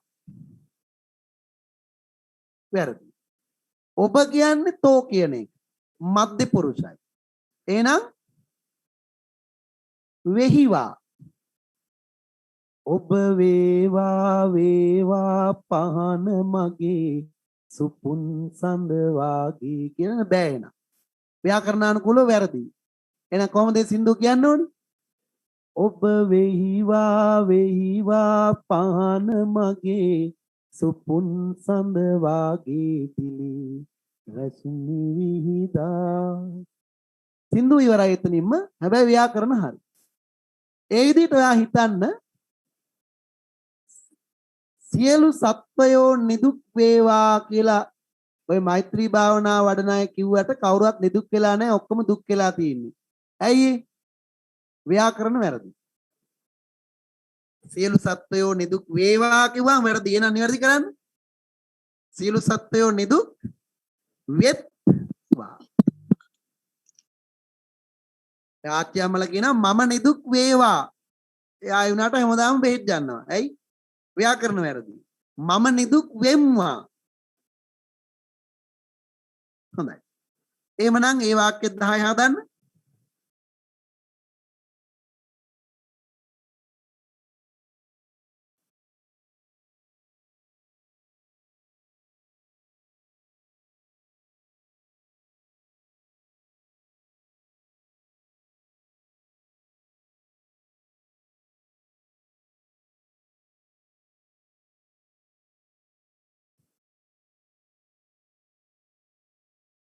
වැරදි. ඔබ කියන්නේ තෝ කියන එක. මධ්‍ය පුරුෂයි. එහෙනම් වෙහිවා. ඔබ වේවා වේවා පහන මගේ සුපුන් සඳ වාගේ කියන බෑ එන. ව්‍යාකරණානුකූලව වැරදි. එහෙනම් කොහොමද මේ සින්දුව කියන්න ඕනේ? ඔබ වෙහිවා වෙහිවා පහන මගේ සුපුන් සඳ වාගේ පිලි රශ්මි විහිදා. සින්දුව ඉවරයි එතනින්ම. හැබැයි ව්‍යාකරණ හරි. ඒ විදිහට ඔයා හිතන්න සියලු සත්වයෝ නිදුක් වේවා කියලා ඔය මෛත්‍රී භාවනා වඩන අය කිව්වට කවුරුවත් නිදුක් වෙලා නැහැ. ඔක්කොම දුක් වෙලා තියෙන්නේ. ඇයි? ව්‍යාකරණ වැරදි. සියලු සත්වයෝ නිදුක් වේවා කිව්වම වැරදි. එහෙනම් නිවැරදි කරන්න. සියලු සත්වයෝ නිදුක් වෙත්වා. ආච්චියම්මලා කියනවා මම නිදුක් වේවා. එයා වුණාට හැමදාම බෙහෙත් ගන්නවා. ඇයි? ව්‍යාකරණ වැරදි. මම නිදුක් වෙම්වා. හොඳයි. එහෙමනම් ඒ වාක්‍ය 10 හදන්න.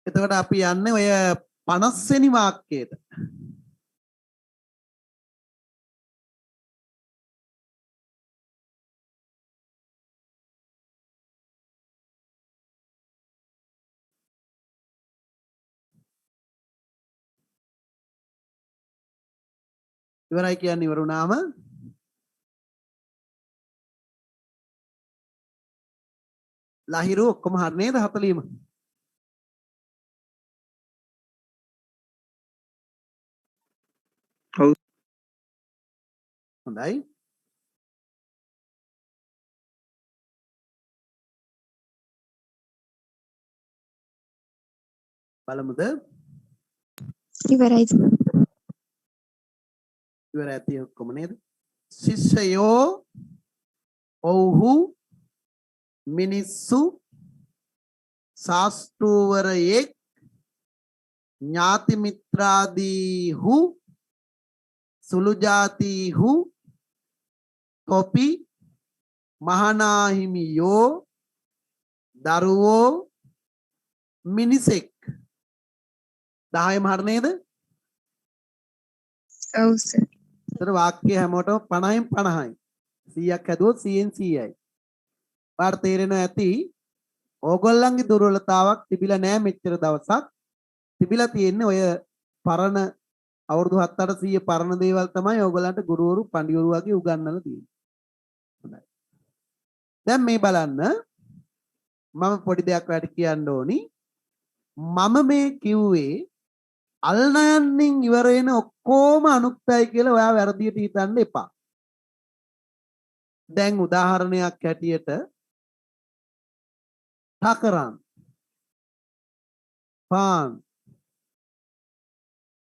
එතකොට අපි යන්නේ ඔය 50 වෙනි වාක්‍යයට. ඉවරයි කියන්නේ ඉවර වුණාම ලහිරු ඔක්කොම හරි නේද 40ම? ඔව්. හොඳයි. බලමුද? ඉවරයි. ඉවර ඇති ඔක්කොම නේද? ශිෂ්‍යයෝ ඔව්හු මිනිස්සු ශාස්ත්‍රූවරයෙක් ඥාති මිත්‍රාදීහු සුළු ජාතිහු තොපි මහනාහිමියෝ දරුවෝ මිනිසෙක් 10ම හරිය නේද? ඔව් සර්. ඒතර වාක්‍ය හැමෝටම 50න් 50යි. 100ක් හැදුවොත් 100න් 100යි. පාඩ තේරෙනවා ඇති. ඕගොල්ලන්ගේ දුර්වලතාවක් තිබිලා නෑ මෙච්චර දවසක්. තිබිලා තියෙන්නේ ඔය පරණ අවුරුදු 7-800 පරණ දේවල් තමයි ඕගොල්ලන්ට ගුරුවරු පඬිවරු වගේ උගන්වලා තියෙන්නේ. හොඳයි. දැන් මේ බලන්න මම පොඩි දෙයක් ඔයාලට කියන්න ඕනි. මම මේ කිව්වේ අල්නයන්ෙන් ඉවර වෙන ඔක්කොම අනුක්තයි කියලා ඔයා වැරදියට හිතන්න එපා. දැන් උදාහරණයක් හැටියට ඨකරන් පාන්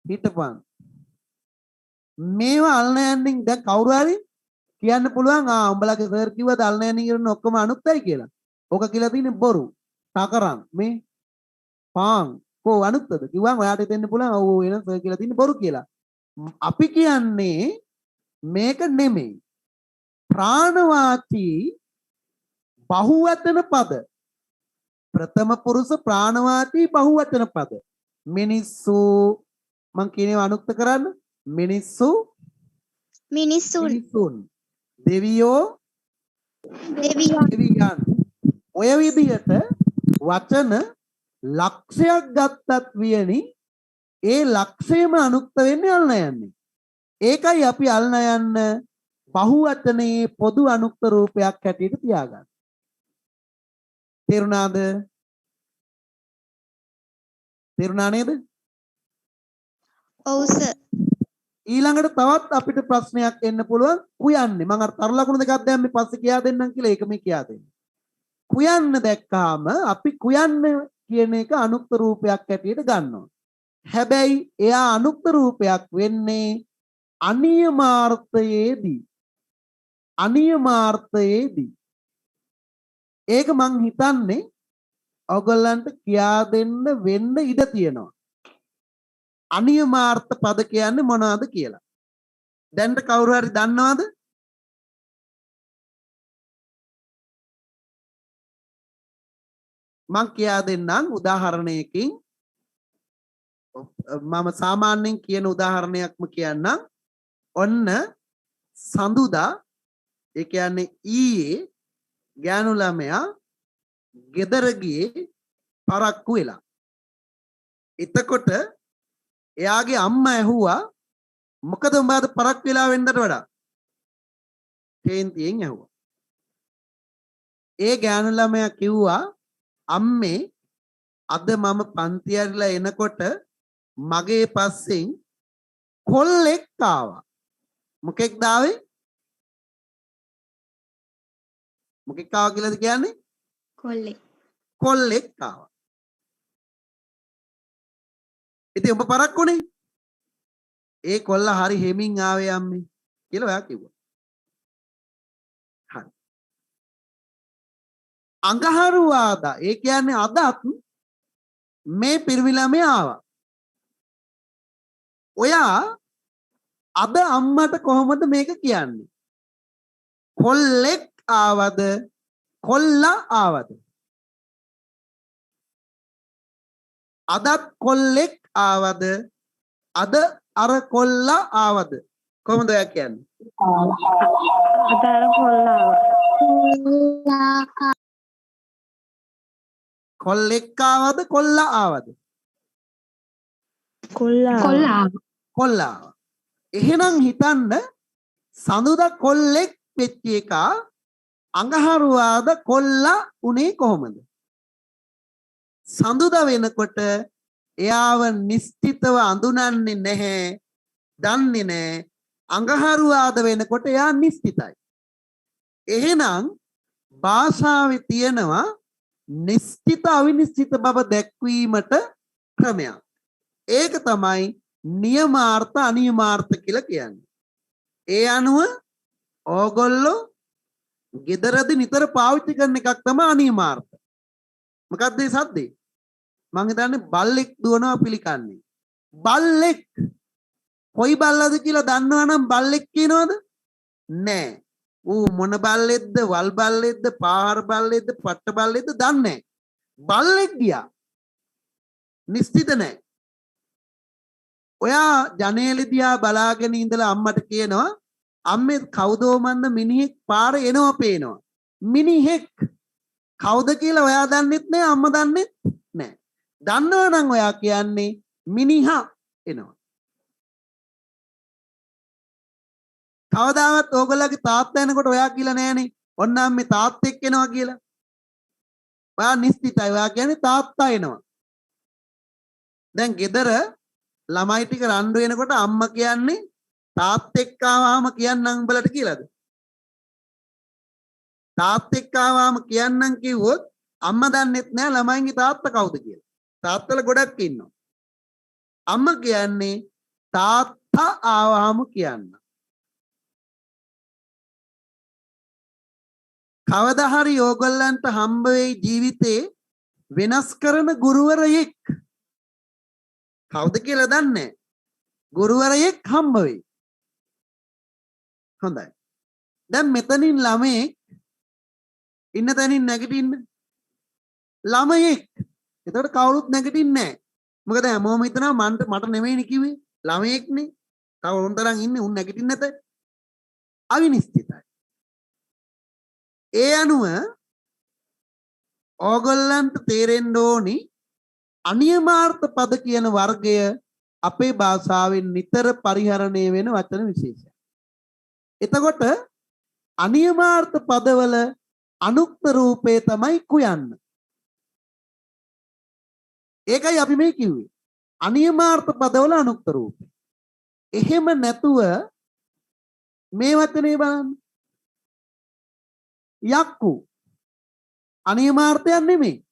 හිටපන් මේවා අල්නයන්ෙන් දැන් කවුරු හරි කියන්න පුළුවන් උඹලගේ සර් කිව්වද අල්නයන්ෙන් ඉවරන ඔක්කොම අනුක්තයි කියලා. ඕක කියලා තියෙන්නේ බොරු. ඨකරන් මේ පාන් කො අනුක්තද කිව්වම ඔයාට හිතෙන්න පුළුවන් ඔව් වෙන සර් කියලා තියෙන්නේ බොරු කියලා. අපි කියන්නේ මේක නෙමෙයි. ප්‍රාණවාචී බහුවචන පද. ප්‍රථම පුරුෂ ප්‍රාණවාචී බහුවචන පද. මිනිස්සු මං කියනවා අනුක්ත කරන්න. මිනිස්සු මිනිසුන් දෙවියෝ දෙවියන්. ඔය විදිහට වචන ලක්ෂයක් ගත්තත් වියනි ඒ ලක්ෂයම අනුක්ත වෙන්නේ අල්නයන්නේ. ඒකයි අපි අල්නයන්න බහුවචනයේ පොදු අනුක්ත රූපයක් හැටියට තියාගන්න. තේරුණාද? තේරුණා නේද? ඔව් සර්. ඊළඟට තවත් අපිට ප්‍රශ්නයක් එන්න පුළුවන් කුයන්නේ. මම අර තර ලකුණු දෙකක් දැන් මේ පස්සේ කියා දෙන්නම් කියලා ඒක මේ කියා දෙන්න. කුයන්න දැක්කාම අපි කුයන්න කියන එක අනුක්ත රූපයක් හැටියට ගන්නවා. හැබැයි එයා අනුක්ත රූපයක් වෙන්නේ අනියමාර්ථයේදී. අනියමාර්ථයේදී. ඒක මං හිතන්නේ ඔයගොල්ලන්ට කියා දෙන්න වෙන්න ඉඩ තියෙනවා. අනියමාර්ථ පද කියන්නේ මොනවද කියලා. දැන්ට කවුරු හරි දන්නවද? මං කියා දෙන්නම් උදාහරණයකින්. මම සාමාන්‍යයෙන් කියන උදාහරණයක්ම කියන්නම්. ඔන්න සඳුදා ඒ කියන්නේ ඊයේ ගෑනු ළමයා ගෙදර ගියේ පරක්කු වෙලා. එතකොට එයාගේ අම්මා ඇහුවා මොකද උඹ අද පරක්කු වෙලා වෙන්නට වඩා? කේන්තියෙන් ඇහුවා. ඒ ගෑනු ළමයා කිව්වා අම්මේ අද මම පන්ති ඇරිලා එනකොට මගේ පස්සෙන් කොල්ලෙක් ආවා. මොකෙක්ද ආවේ? මොකෙක් ආවා කියලාද කියන්නේ? කොල්ලෙක් ආවා. ඉතින් ඔබ පරක්කුනේ. ඒ කොල්ල හරි හෙමින් ආවේ අම්මේ කියලා ඔයා කිව්වා. හරි. අඟහරුවාදා ඒ කියන්නේ අදත් මේ පිරිමි ළමයා ආවා. ඔයා අද අම්මට කොහොමද මේක කියන්නේ? කොල්ලෙක් ආවද කොල්ලා ආවද? අදත් කොල්ලෙක් ආවද අද අර කොල්ලා ආවද? කොහොමද ඔයා කියන්නේ? අද අර කොල්ලා කොල්ලෙක් ආවද කොල්ලා ආවද? කොල්ලා. එහෙනම් හිතන්න සඳුදා කොල්ලෙක් වෙච්ච එක අඟහරුවාද කොල්ලා උනේ කොහොමද? සඳුදා වෙනකොට එයාව නිශ්චිතව අඳුනන්නේ නැහැ, දන්නේ නැහැ. අඟහරුවාද වෙනකොට එයා නිශ්චිතයි. එහෙනම් භාෂාවේ තියෙනවා නිශ්චිත අවිනිශ්චිත බව දැක්වීමට ක්‍රමයක්. ඒක තමයි නියමාර්ථ අනියමාර්ථ කියලා කියන්නේ. ඒ අනුව ඕගොල්ලෝ ගෙදරදී නිතර පාවිච්චි කරන එකක් තමයි අනියමාර්ථ. මොකක්ද මේ සද්දේ? මං හිතන්නේ බල්ලෙක් දුවනවා පිළිකන්නේ. බල්ලෙක් කොයි බල්ලද කියලා දන්නවනම් බල්ලෙක් කියනවද? නෑ. ඌ මොන බල්ලෙක්ද, වල් බල්ලෙක්ද, පාහර බල්ලෙක්ද, පට්ට බල්ලෙක්ද දන්නේ නෑ. බල්ලෙක් ගියා. නිශ්චිත නෑ. ඔයා ජනේලෙ දිහා බලාගෙන ඉඳලා අම්මට කියනවා අම්මේ කවුදෝ මන්ද මිනිහෙක් පාරේ එනවා පේනවා. මිනිහෙක් කවුද කියලා ඔයා දන්නෙත් නෑ අම්මා දන්නෙත් නෑ. දන්නවනම් ඔයා කියන්නේ මිනිහා එනවා. කවදාවත් ඕගොල්ලෝගේ තාත්තා එනකොට ඔයා කියලා නෑනේ. ඔන්න අම්මේ තාත්තෙක් එනවා කියලා. ඔයා නිශ්චිතයි. ඔයා කියන්නේ තාත්තා එනවා. දැන් ගෙදර ළමයි ටික රණ්ඩු වෙනකොට අම්මා කියන්නේ තාත්තෙක් ආවම කියන්නම් උඹලට කියලාද? තාත්තෙක් ආවම කියන්නම් කිව්වොත් අම්මා දන්නෙත් නෑ ළමයින්ගේ තාත්තා කවුද කියලා. තාත්තලා ගොඩක් ඉන්නවා. අම්මා කියන්නේ තාත්තා ආවම කියන්න. කවදා හරි ඕගොල්ලන්ට හම්බ වෙයි ජීවිතේ වෙනස් කරන ගුරුවරයෙක්. කවුද කියලා දන්නේ නැහැ. ගුරුවරයෙක් හම්බ වෙයි. හොඳයි. දැන් මෙතනින් ළමයෙක් ඉන්න තැනින් නැගිටින්න. ළමයෙක්. එතකොට කවුරුත් නැගිටින්නේ නැහැ. මොකද හැමෝම හිතනවා මට නෙමෙයිනේ කිව්වේ. ළමයෙක්නේ. තව උන් තරම් ඉන්නේ උන් නැගිටින්නේ නැත. අවිනිශ්චිතයි. ඒ අනුව ඕගොල්ලන්ට තේරෙන්න ඕනි අනියමාර්ථ පද කියන වර්ගය අපේ භාෂාවෙන් නිතර පරිහරණය වෙන වචන විශේෂයක්. එතකොට අනියමාර්ථ පදවල අනුක්ත රූපේ තමයි කුයන්න. ඒකයි අපි මේ කිව්වේ. අනියමාර්ථ පදවල අනුක්ත රූපේ. එහෙම නැතුව මේ වචනේ බලන්න. යක්කු අනියමාර්ථයක් නෙමෙයි.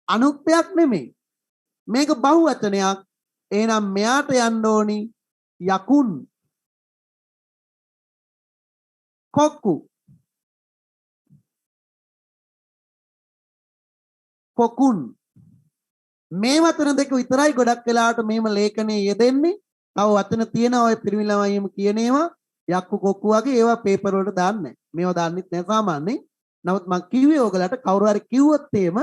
අනුක්තයක් නෙමෙයි. මේක බහුවචනයක්. එහෙනම් මෙයාට යන්න ඕනි යකුන්. කොක්කු. කොකුන්. මේ වචන දෙක විතරයි ගොඩක් වෙලාවට මෙහෙම ලේඛනයේ යෙදෙන්නේ. තව වචන තියෙනවා ඔය පිරිමි ළමයිම කියන ඒවා යක්කු කොක්කු වගේ ඒවා පේපර් වලට දාන්නේ නැහැ. මේවා දාන්නෙත් නැහැ සාමාන්‍යයෙන්. නමුත් මම කිව්වේ ඔයගලට කවුරු හරි කිව්වොත් එහෙම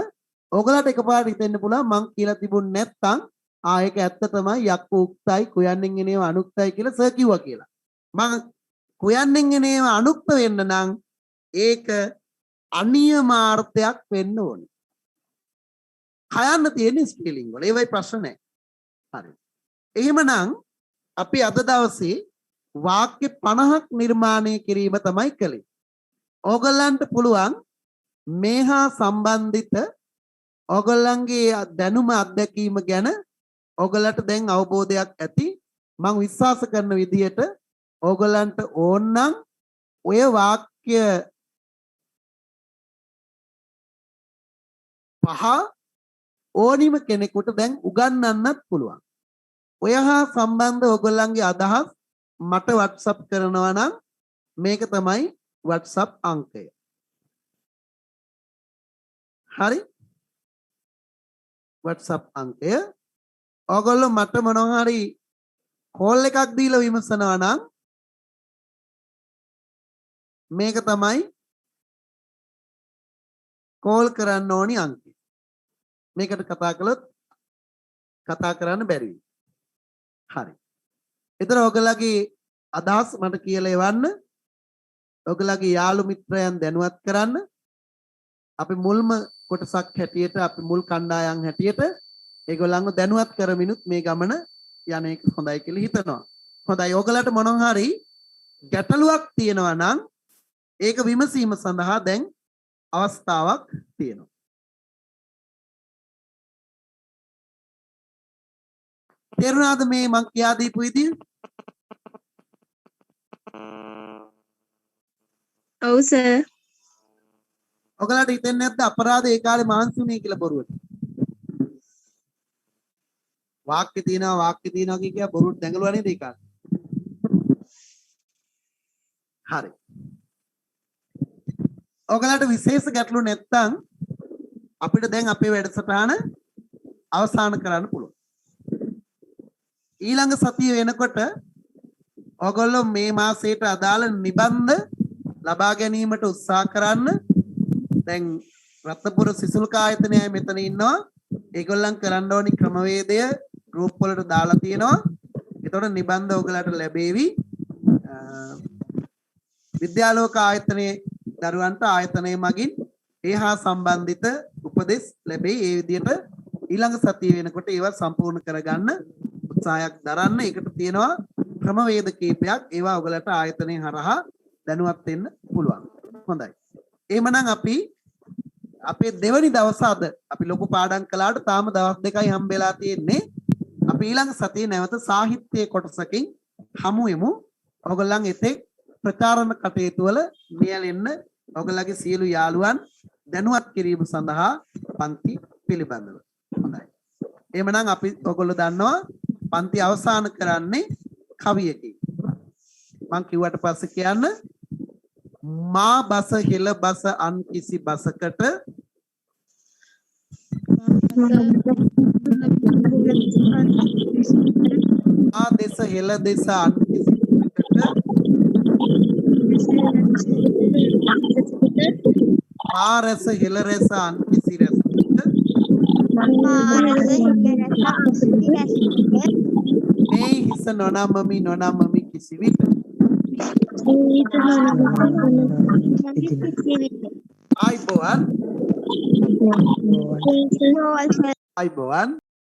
ඔයගලට එකපාරට හිතෙන්න පුළුවන් මං කියලා තිබුණ නැත්තම් ඒක ඇත්ත තමයි යක්කු උක්තයි කුයන්නෙන් එන ඒවා අනුක්තයි කියලා සර් කිව්වා කියලා. මං කුයන්නෙන් එන ඒවා අනුක්ත වෙන්න නම් ඒක අනියමාර්ථයක් වෙන්න ඕනේ. හයන්න තියෙන ස්පෙලිං වල ඒවයි ප්‍රශ්න නැහැ. හරි. එහෙමනම් අපි අද දවසේ වාක්‍ය 50ක් නිර්මාණය කිරීම තමයි කළේ. ඕගොල්ලන්ට පුළුවන් මේ හා සම්බන්ධිත ඕගොල්ලන්ගේ දැනුම අත්දැකීම ගැන ඕගොල්ලන්ට දැන් අවබෝධයක් ඇති. මම විශ්වාස කරන විදිහට ඕගොල්ලන්ට ඕනනම් ඔය වාක්‍ය 5 ඕනිම කෙනෙකුට දැන් උගන්වන්නත් පුළුවන්. ඔය හා සම්බන්ධ ඕගොල්ලන්ගේ අදහස් මට WhatsApp කරනවා නම් මේක තමයි WhatsApp අංකය. හරි? WhatsApp අංකය. ඕගොල්ලෝ මට මොනවා හරි කෝල් එකක් දීලා විමසනවා නම් මේක තමයි කෝල් කරන්න ඕනි අංකය. මේකට කතා කළොත් කතා කරන්න බැරි වෙයි. හරි. එතන ඔයගලගේ අදහස් මට කියලා එවන්න. ඔයගලගේ යාළු මිත්‍රයන් දැනුවත් කරන්න. අපි මුල්ම කොටසක් හැටියට අපි මුල් කණ්ඩායම් හැටියට ඒගොල්ලන්ව දැනුවත් කරමිනුත් මේ ගමන යන එක හොඳයි කියලා හිතනවා. හොඳයි. ඔයගලට මොනවා හරි ගැටලුවක් තියෙනවා නම් ඒක විමසීම සඳහා දැන් අවස්ථාවක් තියෙනවා. තේරුණාද මේ මං කියා දීපු විදිය? ඔව් සර්. ඔයගලට හිතෙන්නේ නැද්ද අපරාධ ඒ කාලේ මහන්සි වුණේ කියලා බොරුවට? වාක්‍ය තියනවා කිය බොරුවට දැඟලුවා නේද ඒ කාලේ? හරි. ඔයගලට විශේෂ ගැටලු නැත්තම් අපිට දැන් අපේ වැඩසටහන අවසන් කරන්න පුළුවන්. ඊළඟ සතිය වෙනකොට ඔයගොල්ලෝ මේ මාසයට අදාළ නිබන්ධ ලබා ගැනීමට උත්සාහ කරන්න. දැන් රත්නපුර සිසුල්ක ආයතනය මෙතන ඉන්නවා. ඒගොල්ලන් කරන්න ඕනි ක්‍රමවේදය ගෲප් වලට දාලා තියෙනවා. එතකොට නිබන්ධ ඔයගලට ලැබෙවි. විද්‍යාලෝක ආයතනයේ දරුවන්ට ආයතනයේ මගින් ඒ හා සම්බන්ධිත උපදෙස් ලැබෙයි. ඒ විදිහට ඊළඟ සතිය වෙනකොට ඒවා සම්පූර්ණ කරගන්න උත්සාහයක් දරන්න. ඒකට තියෙනවා ක්‍රමවේද කීපයක්. ඒවා ඔයගලට ආයතනයේ හරහා දැනුවත් වෙන්න පුළුවන්. හොඳයි. එහෙමනම් අපි අපේ දෙවනි දවස අද අපි ලොකු පාඩම් කළාට තාම දවස් දෙකයි හම්බෙලා තියෙන්නේ. අපි ඊළඟ සතියේ නැවත සාහිත්‍ය කොටසකින් හමු වෙමු. ඔයගොල්ලන් එතෙක් ප්‍රචාරණ කටයුතු වල නියැලෙන්න ඔයගොල්ලන්ගේ සියලු යාළුවන් දැනුවත් කිරීම සඳහා පන්ති පිළිබඳව. හොඳයි. එහෙමනම් අපි ඔයගොල්ලෝ දන්නවා පන්ති අවසන් කරන්නේ කවියකින්. මම කිව්වට පස්සේ කියන්න මා බස හෙළ බස අන් කිසි බසකට මා දෙස හෙළ දෙස අන් කිසි බසකට මා රස හෙළ රස අන් කිසි රසකට මේ හිස නොනමමි නොනමමි කිසි විට අයිබෝවන්